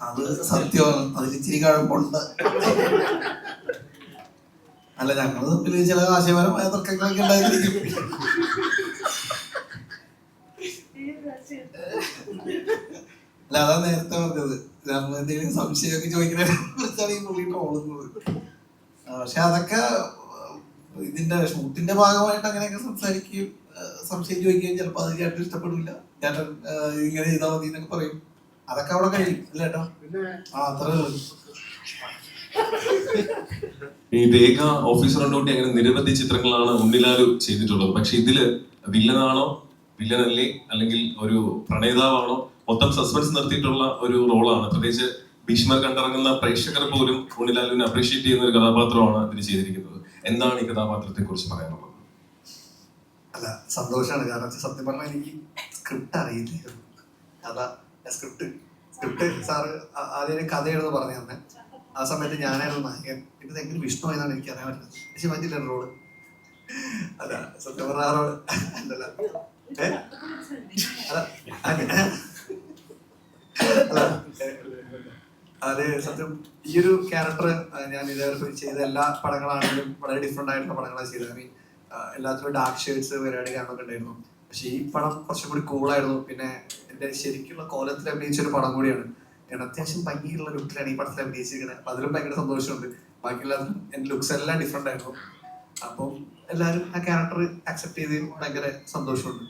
അത് സത്യമാണ്. അതിലിച്ചിരി കഴമ്പുണ്ട്. അല്ല, ഞങ്ങൾ തമ്മിൽ ചില ആശയപരമായ തർക്കങ്ങളൊക്കെ ഉണ്ടായിരിക്കും. അല്ല, അതാ നേരത്തെ പറഞ്ഞത്. എന്തെങ്കിലും സംശയമൊക്കെ ചോദിക്കുന്നതിനെ കുറിച്ചാണ് ഈ പുള്ളി ട്രോളുന്നത്. പക്ഷെ അതൊക്കെ ഇതിന്റെ ഷൂട്ടിന്റെ ഭാഗമായിട്ട് അങ്ങനെയൊക്കെ സംസാരിക്കുകയും സംശയം ചോദിക്കുകയും ചിലപ്പോൾ അത് ചേട്ടൻ ഇഷ്ടപ്പെടില്ല, ചേട്ടൻ ഇങ്ങനെ ചെയ്താൽ മതി എന്നൊക്കെ പറയും. അതൊക്കെ അവിടെ കഴിയും ഇല്ല കേട്ടോ. പിന്നെ അത്രേ ഉള്ളൂ. ഈ രേഖ ഓഫീസർ ഓൺ ഡ്യൂട്ടി അങ്ങനെ നിരവധി ചിത്രങ്ങളാണ് ഉണ്ണിലാലു ചെയ്തിട്ടുള്ളത്. പക്ഷെ ഇതില് വില്ലനാണോ വില്ലനല്ലേ അല്ലെങ്കിൽ ഒരു പ്രണേതാവാണോ മൊത്തം സസ്പെൻസ് നിർത്തിയിട്ടുള്ള ഒരു റോളാണ്. പ്രത്യേകിച്ച് ഭീഷ്മർ കണ്ടിറങ്ങുന്ന പ്രേക്ഷകർ പോലും ഉണ്ണിലാലുവിനെ അപ്രീഷിയേറ്റ് ചെയ്യുന്ന ഒരു കഥാപാത്രമാണ് ഇതിന് ചെയ്തിരിക്കുന്നത്. എന്താണ് ഈ കഥാപാത്രത്തെ കുറിച്ച് പറയാനുള്ളത്? അല്ല, സന്തോഷമാണ്. കാരണം സത്യം പറഞ്ഞാൽ എനിക്ക് സ്ക്രിപ്റ്റ് അറിയില്ല. സ്ക്രിപ്റ്റ് സാറ് ആദ്യം കഥ എഴുതുന്ന പറഞ്ഞു തന്നെ. ആ സമയത്ത് ഞാനായിരുന്നു നായകൻ. ഇത് എങ്ങനെ വിഷ്ണു ആയതാണ് എനിക്ക് അറിയാൻ പറ്റുന്നത്. പക്ഷെ പറ്റില്ല റോള്. അല്ല സത്യം പറഞ്ഞ ആ റോള് അല്ലല്ല അത് സത്യം ഈ ഒരു ക്യാരക്ടർ ഞാൻ ഇതേവരെ ചെയ്ത എല്ലാ പടങ്ങളാണെങ്കിലും വളരെ ഡിഫറെന്റ് ആയിട്ടുള്ള പടങ്ങളാണ് ചെയ്തത്. ഐ മീൻ എല്ലാത്തിലും ഡാർക്ക് ഷെയ്ഡ്സ് പരിപാടി കാണുന്നൊക്കെ ഉണ്ടായിരുന്നു. പക്ഷെ ഈ പടം കുറച്ചും കൂടി കൂളായിരുന്നു. പിന്നെ എൻ്റെ ശരിക്കുള്ള കോലത്തിൽ അഭിനയിച്ചൊരു പടം കൂടിയാണ്. ഞാൻ അത്യാവശ്യം ഭംഗിയുള്ള ലുക്കിലാണ് ഈ പടത്തിൽ അഭിനയിച്ചിരിക്കുന്നത്. അപ്പൊ അതിലും ഭയങ്കര സന്തോഷമുണ്ട്. ബാക്കിയുള്ളതും എൻ്റെ ലുക്സ് എല്ലാം ഡിഫറെന്റ് ആയിരുന്നു. അപ്പം എല്ലാവരും ആ ക്യാരക്ടർ അക്സെപ്റ്റ് ചെയ്ത് ഭയങ്കര സന്തോഷമുണ്ട്.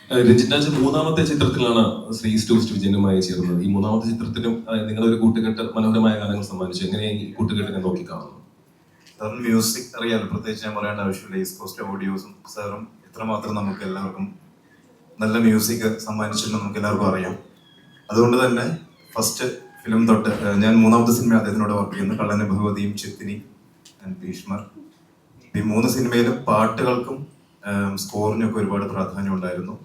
രഞ്ജിത് രാജ് മൂന്നാമത്തെ ചിത്രത്തിലാണ് ശ്രീ ടൂറിസ്റ്റ് വിജയനുമായി ചേർന്നത്. ഈ മൂന്നാമത്തെ ചിത്രത്തിലും നിങ്ങളൊരു കൂട്ടുകെട്ട് മനോഹരമായ ഗാനങ്ങൾ സമ്മാനിച്ചു. എങ്ങനെ ഈ കൂട്ടുകെട്ടിനെ നോക്കി കാണുന്നു? സാറിന് മ്യൂസിക് അറിയാലോ, പ്രത്യേകിച്ച് ഞാൻ പറയേണ്ട ആവശ്യമില്ല. ഈസ്റ്റ് കോസ്റ്റ് ഓഡിയോസും സാറും എത്രമാത്രം നമുക്ക് എല്ലാവർക്കും നല്ല മ്യൂസിക് സമ്മാനിച്ചിട്ടുണ്ടെന്ന് നമുക്ക് എല്ലാവർക്കും അറിയാം. അതുകൊണ്ട് തന്നെ ഫസ്റ്റ് ഫിലിം തൊട്ട് ഞാൻ മൂന്നാമത്തെ സിനിമ അദ്ദേഹത്തിനോട് വർക്ക് ചെയ്യുന്നു. കള്ളനെ ഭഗവതിയും ചിത്തിനി ആൻഡ് ഭീഷ്മർ. ഈ 3 സിനിമയിലും പാട്ടുകൾക്കും സ്കോറിനും ഒക്കെ ഒരുപാട് പ്രാധാന്യം ഉണ്ടായിരുന്നു.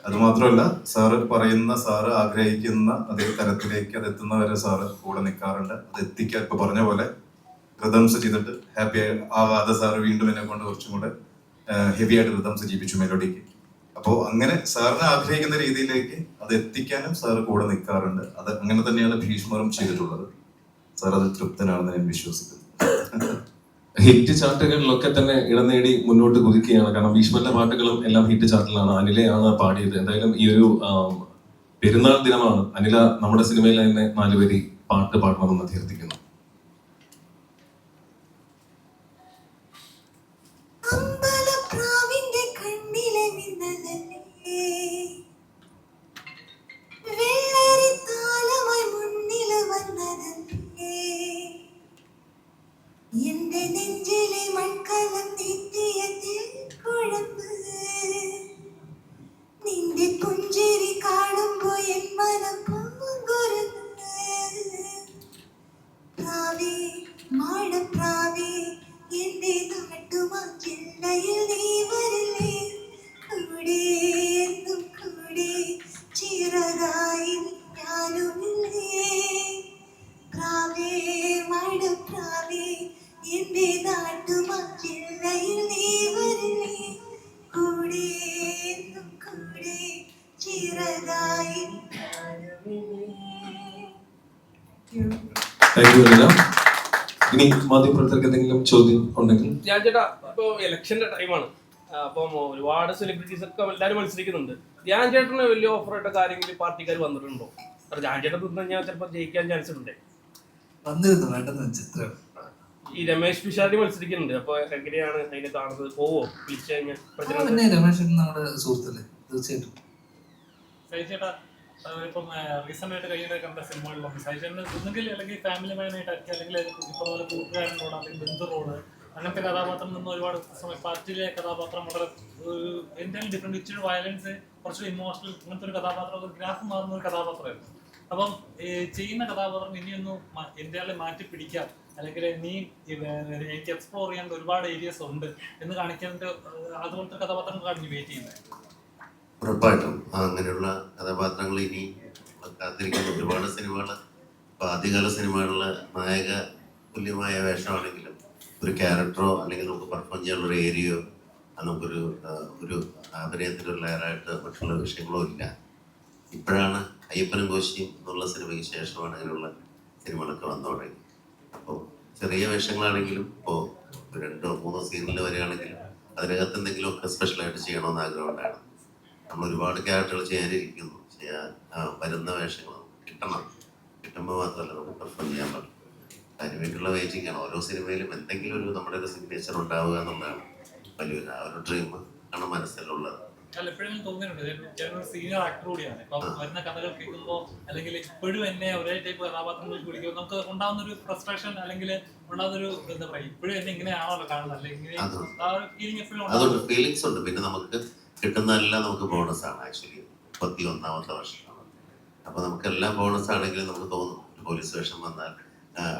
അതുമാത്രമല്ല, സാറ് പറയുന്ന, സാറ് ആഗ്രഹിക്കുന്ന അതേ തരത്തിലേക്ക് അത് എത്തുന്നവരെ സാറ് കൂടെ നിൽക്കാറുണ്ട്. അത് എത്തിക്കാൻ ഇപ്പൊ പറഞ്ഞ പോലെ റിതംസ് ചെയ്തിട്ട് ഹാപ്പി ആവാതെ സാറ് വീണ്ടും എന്നെ കൊണ്ട് കുറച്ചും കൂടെ ഹെവി ആയിട്ട് റിതംസ് ചെയ്യിപ്പിച്ചു മെലോഡിക്ക്. അപ്പോൾ അങ്ങനെ സാറിന് ആഗ്രഹിക്കുന്ന രീതിയിലേക്ക് അത് എത്തിക്കാനും സാറ് കൂടെ നിൽക്കാറുണ്ട്. അത് അങ്ങനെ തന്നെയാണ് ഭീഷ്മറും ചെയ്തിട്ടുള്ളത്. സാർ അത് തൃപ്തനാണെന്ന് ഞാൻ വിശ്വസിക്കുന്നു. ഹിറ്റ് ചാർട്ടുകളിലൊക്കെ തന്നെ ഇടം നേടി മുന്നോട്ട് കുതിക്കുകയാണ്. കാരണം ഭീഷ്മന്റെ പാട്ടുകളും എല്ലാം ഹിറ്റ് ചാർട്ടിലാണ്. അനിലയാണ് പാടിയത്. എന്തായാലും ഈ ഒരു പെരുന്നാൾ ദിനമാണ്. അനില നമ്മുടെ സിനിമയിൽ തന്നെ 4 വരി പാട്ട് പാടണമെന്ന് അഭ്യർത്ഥിക്കുന്നു. എന്റെ നെഞ്ചിലെ മൺകലം തെറ്റിയതിൽ കുഴമ്പ് നിന്റെ പുഞ്ചിരി കാണുമ്പോ എൻ മനം പൂങ്കുരുന്ന് പ്രാവേ മാടപ്രാവേ എന്റെ നാട്ടുമാ ജില്ലയിൽ നീ വരില്ലേ കൂടെ എന്നും കൂടെ ചിറകായി ഞാനുമില്ലേ പ്രാവേ മാടപ്രാവേ എന്റെ നാട്ടുമാ ജില്ലയിൽ നീ വരില്ലേ കൂടെ എന്നും കൂടെ ചിറകായി ഇനി മാധ്യമപ്രവർത്തകർക്ക് എന്തെങ്കിലും ചോദ്യം ഉണ്ടെങ്കിൽ? ഞാൻ ചേട്ടാ, ഇപ്പൊ ഇലക്ഷന്റെ ടൈമാണ്. അപ്പം ഒരുപാട് സെലിബ്രിറ്റീസ് ഒക്കെ എല്ലാവരും മത്സരിക്കുന്നുണ്ട്. ധ്യാൻ ചേട്ടന് വലിയ ഓഫറായിട്ട് കാര്യങ്ങളിൽ പാർട്ടിക്കാർ വന്നിട്ടുണ്ടോ? ധ്യാൻ ചേട്ടൻ നിന്ന് കഴിഞ്ഞാൽ ചിലപ്പോൾ ജയിക്കാൻ ചാൻസ് ഉണ്ട്. വന്നിരുന്നു വേണ്ടെന്ന് വെച്ചിട്ട്. ഈ രമേശ് പിഷാരി മത്സരിക്കുന്നുണ്ട്. അപ്പൊ എങ്ങനെയാണ് അതിനെ കാണുന്നത്? പോവോ വിളിച്ചു കഴിഞ്ഞാൽ? പിന്നെ രമേശ് നമ്മുടെ സുഹൃത്തല്ലേ, തീർച്ചയായിട്ടും. സഹിച്ചേട്ടാ, ഇപ്പം റീസെന്റ് ആയിട്ട് കഴിഞ്ഞ കണ്ട സിനിമകളിലൊക്കെ സഹിച്ചേട്ടന് ഒന്നുകിൽ അല്ലെങ്കിൽ ഫാമിലി മാനായിട്ടായിരിക്കും, അല്ലെങ്കിൽ ഇപ്പോൾ പോലെ കൂട്ടുകാരനോട് അല്ലെങ്കിൽ ബന്ധുറോട് അങ്ങനത്തെ കഥാപാത്രം നിന്ന് ഒരുപാട് സമയം പാർട്ടിയിലെ കഥാപാത്രം വളരെ എന്തെങ്കിലും ഡിഫറെന്റ്, ഇച്ചിരി വയലൻസ്, കുറച്ച് ഇമോഷണൽ, അങ്ങനത്തെ ഒരു കഥാപാത്രം, ഒരു ഗ്രാഫ് മാറുന്ന ഒരു കഥാപാത്രമായിരുന്നു. അപ്പം ചെയ്യുന്ന കഥാപാത്രം ഇനിയൊന്നും ഇന്ത്യയിലെ മാറ്റി പിടിക്കാം, അല്ലെങ്കിൽ നീ എനിക്ക് എക്സ്പ്ലോർ ചെയ്യേണ്ട ഒരുപാട് ഏരിയസ് ഉണ്ട് എന്ന് കാണിക്കേണ്ട അതുപോലത്തെ കഥാപാത്രങ്ങൾ കാണിച്ച് വെയിറ്റ് ചെയ്യുന്നത്. ഉറപ്പായിട്ടും അങ്ങനെയുള്ള കഥാപാത്രങ്ങൾ ഇനി കാത്തിരിക്കുന്ന ഒരുപാട് സിനിമകൾ. ഇപ്പോൾ ആദ്യകാല സിനിമകളിലെ നായക തുല്യമായ വേഷമാണെങ്കിലും ഒരു ക്യാരക്ടറോ അല്ലെങ്കിൽ നമുക്ക് പെർഫോം ചെയ്യാനുള്ള ഒരു ഏരിയയോ നമുക്കൊരു ഒരു അഭിനയത്തിൻ്റെ ലെയറായിട്ട് മറ്റുള്ള വിഷയങ്ങളോ ഇല്ല. ഇപ്പോഴാണ് അയ്യപ്പനും കോശിയും എന്നുള്ള സിനിമയ്ക്ക് ശേഷമാണ് അങ്ങനെയുള്ള സിനിമകളൊക്കെ വന്നു തുടങ്ങി. അപ്പോൾ ചെറിയ വേഷങ്ങളാണെങ്കിലും ഇപ്പോൾ 2-3 സീനിൽ വരികയാണെങ്കിലും അതിനകത്ത് എന്തെങ്കിലുമൊക്കെ സ്പെഷ്യലായിട്ട് ചെയ്യണമെന്ന് ആഗ്രഹം ഉണ്ടായിരുന്നു. നമ്മൾ ഒരുപാട് ക്യാരക്ടറുകൾ ചെയ്യാനിരിക്കുന്നു. വരുന്ന വേഷങ്ങൾ കിട്ടുമ്പോൾ മാത്രമല്ല നമുക്ക് പെർഫോം ചെയ്യാൻ പറ്റും. അതിനുവേണ്ടിയുള്ള വെയിറ്റിംഗ് ആണ്. ഓരോ സിനിമയിലും എന്തെങ്കിലും ഒരു നമ്മുടെ ഒരു സിഗ്നേച്ചർ ഉണ്ടാവുക എന്നുള്ളതാണ് വലിയൊരു ആ ഒരു ഡ്രീം ആണ് മനസ്സിലുള്ളത്. അല്ല എപ്പോഴെങ്കിലും തോന്നിയിട്ടുണ്ട് ഞാനൊരു സീനിയർ ആക്ടർ കൂടിയാണ്. ഇപ്പം വരുന്ന കഥകൾ കേൾക്കുമ്പോൾ അല്ലെങ്കിൽ ഇപ്പോഴും എന്നെ ഒരേ ടൈപ്പ് കഥാപാത്രങ്ങളിൽ വിളിക്കുമ്പോൾ നമുക്ക് ഉണ്ടാകുന്ന ഒരു ഫ്രസ്ട്രേഷൻ അല്ലെങ്കിൽ ഉണ്ടാകുന്നൊരു എന്താ പറയുക, ഇപ്പോഴും എന്നെ ഇങ്ങനെയാണല്ലോ കാണുന്നത്, അല്ലെങ്കിൽ ആ ഒരു ഫീലിംഗ് എപ്പോഴും അതുകൊണ്ട് ഫീലിങ്സ് ഉണ്ട്. പിന്നെ നമുക്ക് കിട്ടുന്നതെല്ലാം നമുക്ക് ബോണസ് ആണ്. ആക്ച്വലി 31ാമത്തെ വർഷമാണ്. അപ്പോൾ നമുക്കെല്ലാം ബോണസ് ആണെങ്കിലും നമുക്ക് തോന്നും ഒരു പോലീസ് വേഷം വന്നാൽ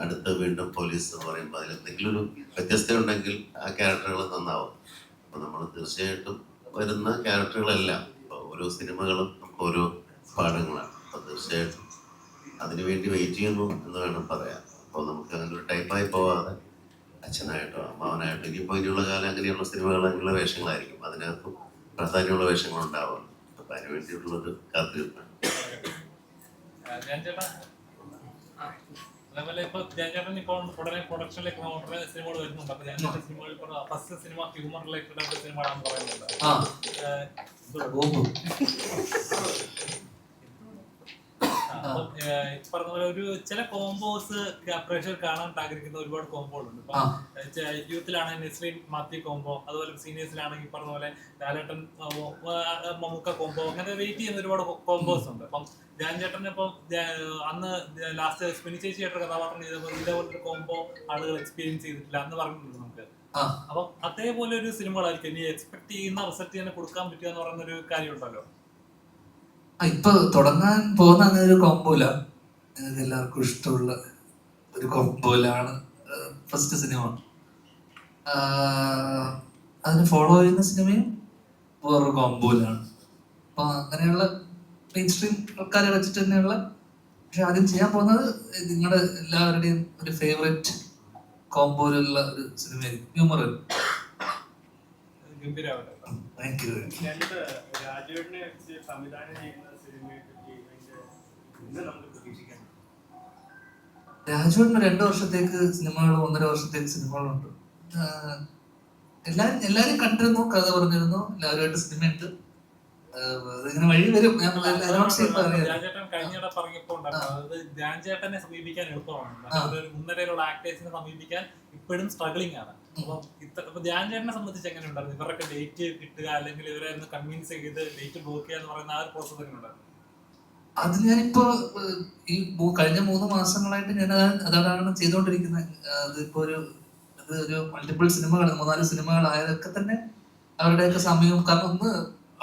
അടുത്ത് വീണ്ടും പോലീസ് എന്ന് പറയുമ്പോൾ അതിൽ എന്തെങ്കിലും ഒരു വ്യത്യസ്തത ഉണ്ടെങ്കിൽ ആ ക്യാരക്ടറുകൾ നന്നാവും. അപ്പോൾ നമ്മൾ തീർച്ചയായിട്ടും വരുന്ന ക്യാരക്ടറുകളെല്ലാം ഇപ്പോൾ ഓരോ സിനിമകളും നമുക്ക് ഓരോ പാഠങ്ങളാണ്. അപ്പോൾ തീർച്ചയായിട്ടും അതിനുവേണ്ടി വെയിറ്റ് ചെയ്യുന്നു എന്ന് വേണം പറയാൻ. അപ്പോൾ നമുക്ക് അങ്ങനെ ഒരു ടൈപ്പായി പോവാതെ അച്ഛനായിട്ടോ അമ്മാവനായിട്ടോ ഇനിയിപ്പോൾ ഇനിയുള്ള കാലം അങ്ങനെയുള്ള സിനിമകൾ അങ്ങനെയുള്ള വേഷങ്ങളായിരിക്കും. അതിനകത്തും പ്രാധാന്യമുള്ള വേഷങ്ങളുണ്ടാവും. അപ്പോൾ അതിന് വേണ്ടിയിട്ടുള്ളൊരു കാത്തിരിപ്പാണ്. അതേപോലെ ഇപ്പൊ ചേട്ടൻ ഇപ്പോൾ ഉടനെ പ്രൊഡക്ഷനിലേക്ക് ഉടനെ സിനിമകൾ വരുന്നുണ്ട്. അപ്പൊ ഞാൻ സിനിമകൾ ഫസ്റ്റ് സിനിമ ഹ്യൂമർ റിലേറ്റഡ് ആയിട്ട് സിനിമയാണെന്ന് പറയുന്നുണ്ട്. പറഞ്ഞ പോലെ ഒരു ചില കോമ്പോസ് പ്രേക്ഷകർ കാണാൻ ആഗ്രഹിക്കുന്ന ഒരുപാട് കോമ്പോകളുണ്ട്. ഇപ്പൊ യൂത്തിലാണെങ്കിൽ നെസ്ലിൻ മാത്യു കോമ്പോ, അതുപോലെ സീനിയേഴ്സിലാണെങ്കിൽ പറഞ്ഞ പോലെ ലാലേട്ടൻ മമ്മൂക്ക കോമ്പോ, അങ്ങനെ വെയിറ്റ് ചെയ്യുന്ന ഒരുപാട് കോമ്പോസ് ഉണ്ട്. അപ്പം ധ്യാൻ ചേട്ടൻ ഇപ്പം അന്ന് ലാസ്റ്റ് സ്മിനി ചേച്ചിയായിട്ടൊരു കഥാപാത്രം ചെയ്തപ്പോൾ ഇതേപോലൊരു കോമ്പോ ആളുകൾ എക്സ്പീരിയൻസ് ചെയ്തിട്ടില്ല എന്ന് പറഞ്ഞിട്ടുണ്ട് നമുക്ക്. അപ്പം അതേപോലെ ഒരു സിനിമകളായിരിക്കും ഇനി എക്സ്പെക്ട് ചെയ്യുന്ന റിസൾട്ട് തന്നെ കൊടുക്കാൻ പറ്റുക എന്ന് പറയുന്ന ഒരു കാര്യം ഉണ്ടല്ലോ. ഇപ്പൊ തുടങ്ങാൻ പോകുന്ന അങ്ങനെ ഒരു കോമ്പോല, നിങ്ങൾക്ക് എല്ലാവർക്കും ഇഷ്ടമുള്ള ഒരു കോമ്പോലാണ് ഫസ്റ്റ് സിനിമ. അതിന് ഫോളോ ചെയ്യുന്ന സിനിമയും വേറൊരു കോമ്പോയിലാണ്. അപ്പൊ അങ്ങനെയുള്ള മെയിൻ സ്ട്രീം ആൾക്കാരെ വെച്ചിട്ട് തന്നെയുള്ള, പക്ഷെ ആദ്യം ചെയ്യാൻ പോകുന്നത് നിങ്ങളുടെ എല്ലാവരുടെയും ഒരു ഫേവറേറ്റ് കോമ്പോയിലുള്ള ഒരു സിനിമയായിരിക്കും ഹ്യൂമർ. Thank you. രാജുവേട്ടനെ വെച്ച് സംവിധാനം ചെയ്യുന്ന സിനിമയെ പറ്റി നമുക്ക് പ്രതീക്ഷിക്കാം. രാജുവേട്ടന് 2 വർഷത്തേക്ക് സിനിമകളും 1.5 വർഷത്തേക്ക് സിനിമകളുണ്ട്. എല്ലാരും കണ്ടിരുന്നു, കഥ പറഞ്ഞിരുന്നു, എല്ലാവരുമായിട്ട് സിനിമയുണ്ട്. ഇങ്ങനെ വഴി വരും. ഞാൻ ധ്യാൻചേട്ടൻ കഴിഞ്ഞിടെ പറഞ്ഞപ്പോ അതായത് ധ്യാൻചേട്ടനെ സമീപിക്കാൻ എളുപ്പമാണ്, മുൻനിരയിലുള്ള ആക്ടേഴ്സിനെ സമീപിക്കാൻ ഇപ്പോഴും സ്ട്രഗ്ലിംഗ് ആണ്. അപ്പൊ ധ്യാൻചേട്ടനെ സംബന്ധിച്ച് എങ്ങനെ ഉണ്ടായിരുന്നു ഇവരൊക്കെ ഡേറ്റ് കിട്ടുക അല്ലെങ്കിൽ ഇവരെ ഒന്ന് കൺവിൻസ് ചെയ്ത് ഡേറ്റ് ബ്ലോക്ക് ചെയ്യുക എന്ന് പറയുന്ന ആ ഒരു പ്രോസസ് എങ്ങനെ ഉണ്ടായിരുന്നു? അത് ഞാനിപ്പോ ഈ കഴിഞ്ഞ 3 മാസങ്ങളായിട്ട് ഞാൻ അതാണ് ചെയ്തുകൊണ്ടിരിക്കുന്നത്. അതിപ്പോ ഒരു മൾട്ടിപ്പിൾ സിനിമകൾ 3-4 സിനിമകളായതൊക്കെ തന്നെ അവരുടെയൊക്കെ സമയവും, കാരണം ഒന്ന്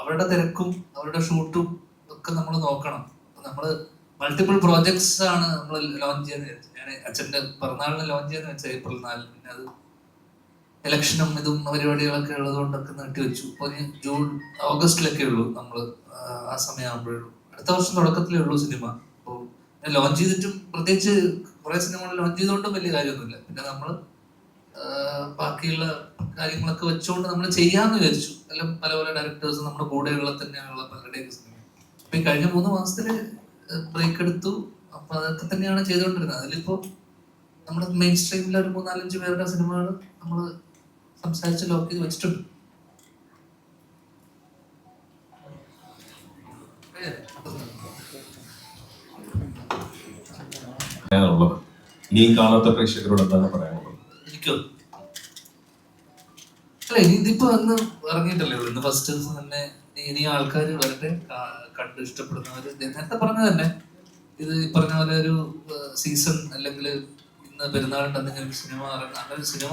അവരുടെ തിരക്കും അവരുടെ ഷൂട്ടും ഒക്കെ നമ്മൾ നോക്കണം. നമ്മള് മൾട്ടിപ്പിൾ പ്രോജക്ട്സ് ആണ് നമ്മൾ ലോഞ്ച് ചെയ്യുന്നത്. ഞാൻ അച്ഛൻ്റെ പിറന്നാളിന് ലോഞ്ച് ചെയ്യുന്ന വെച്ചാൽ April 4. പിന്നെ അത് ഇലക്ഷനും ഇതും പരിപാടികളൊക്കെ ഉള്ളത് കൊണ്ടൊക്കെ നീട്ടി വെച്ചു. ഇപ്പോൾ ജൂൺ ഓഗസ്റ്റിലൊക്കെ ഉള്ളൂ നമ്മൾ ആ സമയമാകുമ്പോഴുള്ളൂ. അടുത്ത വർഷം തുടക്കത്തിലേ ഉള്ളൂ സിനിമ. അപ്പോൾ ലോഞ്ച് ചെയ്തിട്ടും പ്രത്യേകിച്ച് കുറേ സിനിമകൾ ലോഞ്ച് ചെയ്തുകൊണ്ടും വലിയ കാര്യമൊന്നുമില്ല. പിന്നെ നമ്മൾ ബാക്കിയുള്ള കാര്യങ്ങളൊക്കെ വെച്ചുകൊണ്ട് നമ്മൾ ചെയ്യാമെന്ന് വിചാരിച്ചു. എല്ലാം പല പല ഡയറക്ടേഴ്സ് നമ്മുടെ കൂടെയുള്ള തന്നെയാണുള്ള പലരുടെയൊക്കെ സിനിമ. അപ്പൊ ഈ കഴിഞ്ഞ 3 മാസത്തില് ബ്രേക്ക് എടുത്തു. അപ്പൊ അതൊക്കെ തന്നെയാണ് ചെയ്തുകൊണ്ടിരുന്നത്. അതിലിപ്പോ നമ്മുടെ മെയിൻ സ്ട്രീമിലെ ഒരു 3-4-5 പേരുടെ സിനിമകൾ നമ്മൾ സംസാരിച്ച് ലോക്ക് ചെയ്ത് വെച്ചിട്ടുണ്ട്. ഇനിയും കാണാത്ത പ്രേക്ഷകരോട് എന്താണ് പറയാനുള്ളത്? അല്ല, ഇതിപ്പോ അന്ന് ഇറങ്ങിയിട്ടല്ലേ ഉള്ളൂ. ഇന്ന് ഫസ്റ്റ് ദിവസം തന്നെ ഇനി ആൾക്കാർ വരട്ടെ, കണ്ട് ഇഷ്ടപ്പെടുന്നവര്. നേരത്തെ പറഞ്ഞ തന്നെ ഇത് പറഞ്ഞ പോലെ ഒരു സീസൺ അല്ലെങ്കിൽ ഇന്ന് പെരുന്നാളുണ്ടെങ്കിൽ ഒരു സിനിമ അങ്ങനെ ഒരു സിനിമ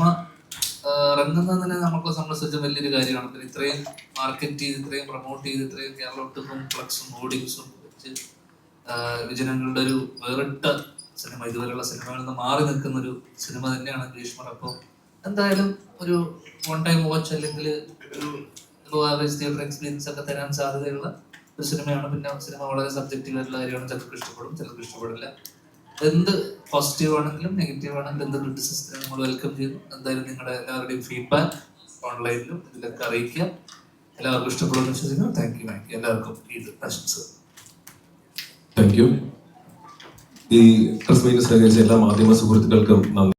ഇറങ്ങുന്നത് തന്നെ നമ്മളെ സംബന്ധിച്ച് വലിയൊരു കാര്യമാണ്. പിന്നെ ഇത്രയും മാർക്കറ്റ് ചെയ്ത് ഇത്രയും പ്രൊമോട്ട് ചെയ്ത് ഇത്രയും കേരള ഒട്ടുക്കും ഫ്ലക്സും ഹോർഡിങ്സും വെച്ച് വിജനങ്ങളുടെ ഒരു വേറിട്ട സിനിമ, ഇതുപോലെയുള്ള സിനിമകളിൽ നിന്ന് മാറി നിൽക്കുന്ന ഒരു സിനിമ തന്നെയാണ് ഭീഷ്മർ. അപ്പോൾ എന്തായാലും ഒരു 1 ടൈം വാച്ച് അല്ലെങ്കിൽ ഒരു ആവറേജ് തിയേറ്റർ എക്സ്പീരിയൻസ് ഒക്കെ തരാൻ സാധ്യതയുള്ള ഒരു സിനിമയാണ്. പിന്നെ സിനിമ വളരെ സബ്ജക്റ്റീവ് ആയിട്ടുള്ള കാര്യമാണ്. ചിലർക്ക് ഇഷ്ടപ്പെടും, ചിലർക്ക് ഇഷ്ടപ്പെടില്ല. എന്ത് പോസിറ്റീവ് ആണെങ്കിലും നെഗറ്റീവ് ആണെങ്കിലും എന്ത് ക്രിറ്റിസിസത്തിനും നമ്മൾ വെൽക്കം ചെയ്യുന്നു. എന്തായാലും നിങ്ങളുടെ എല്ലാവരുടെയും ഫീഡ്ബാക്ക് ഓൺലൈനിലും ഇതിലൊക്കെ അറിയിക്കുക. എല്ലാവർക്കും ഇഷ്ടപ്പെടുമെന്ന് വിശ്വസിക്കുന്നു. Thank you. എല്ലാവർക്കും ഈദ് ആശംസകൾ. Thank you. ഈ പ്രസ് മീറ്റ് സഹകരിച്ച എല്ലാ മാധ്യമ സുഹൃത്തുക്കൾക്കും നന്ദി.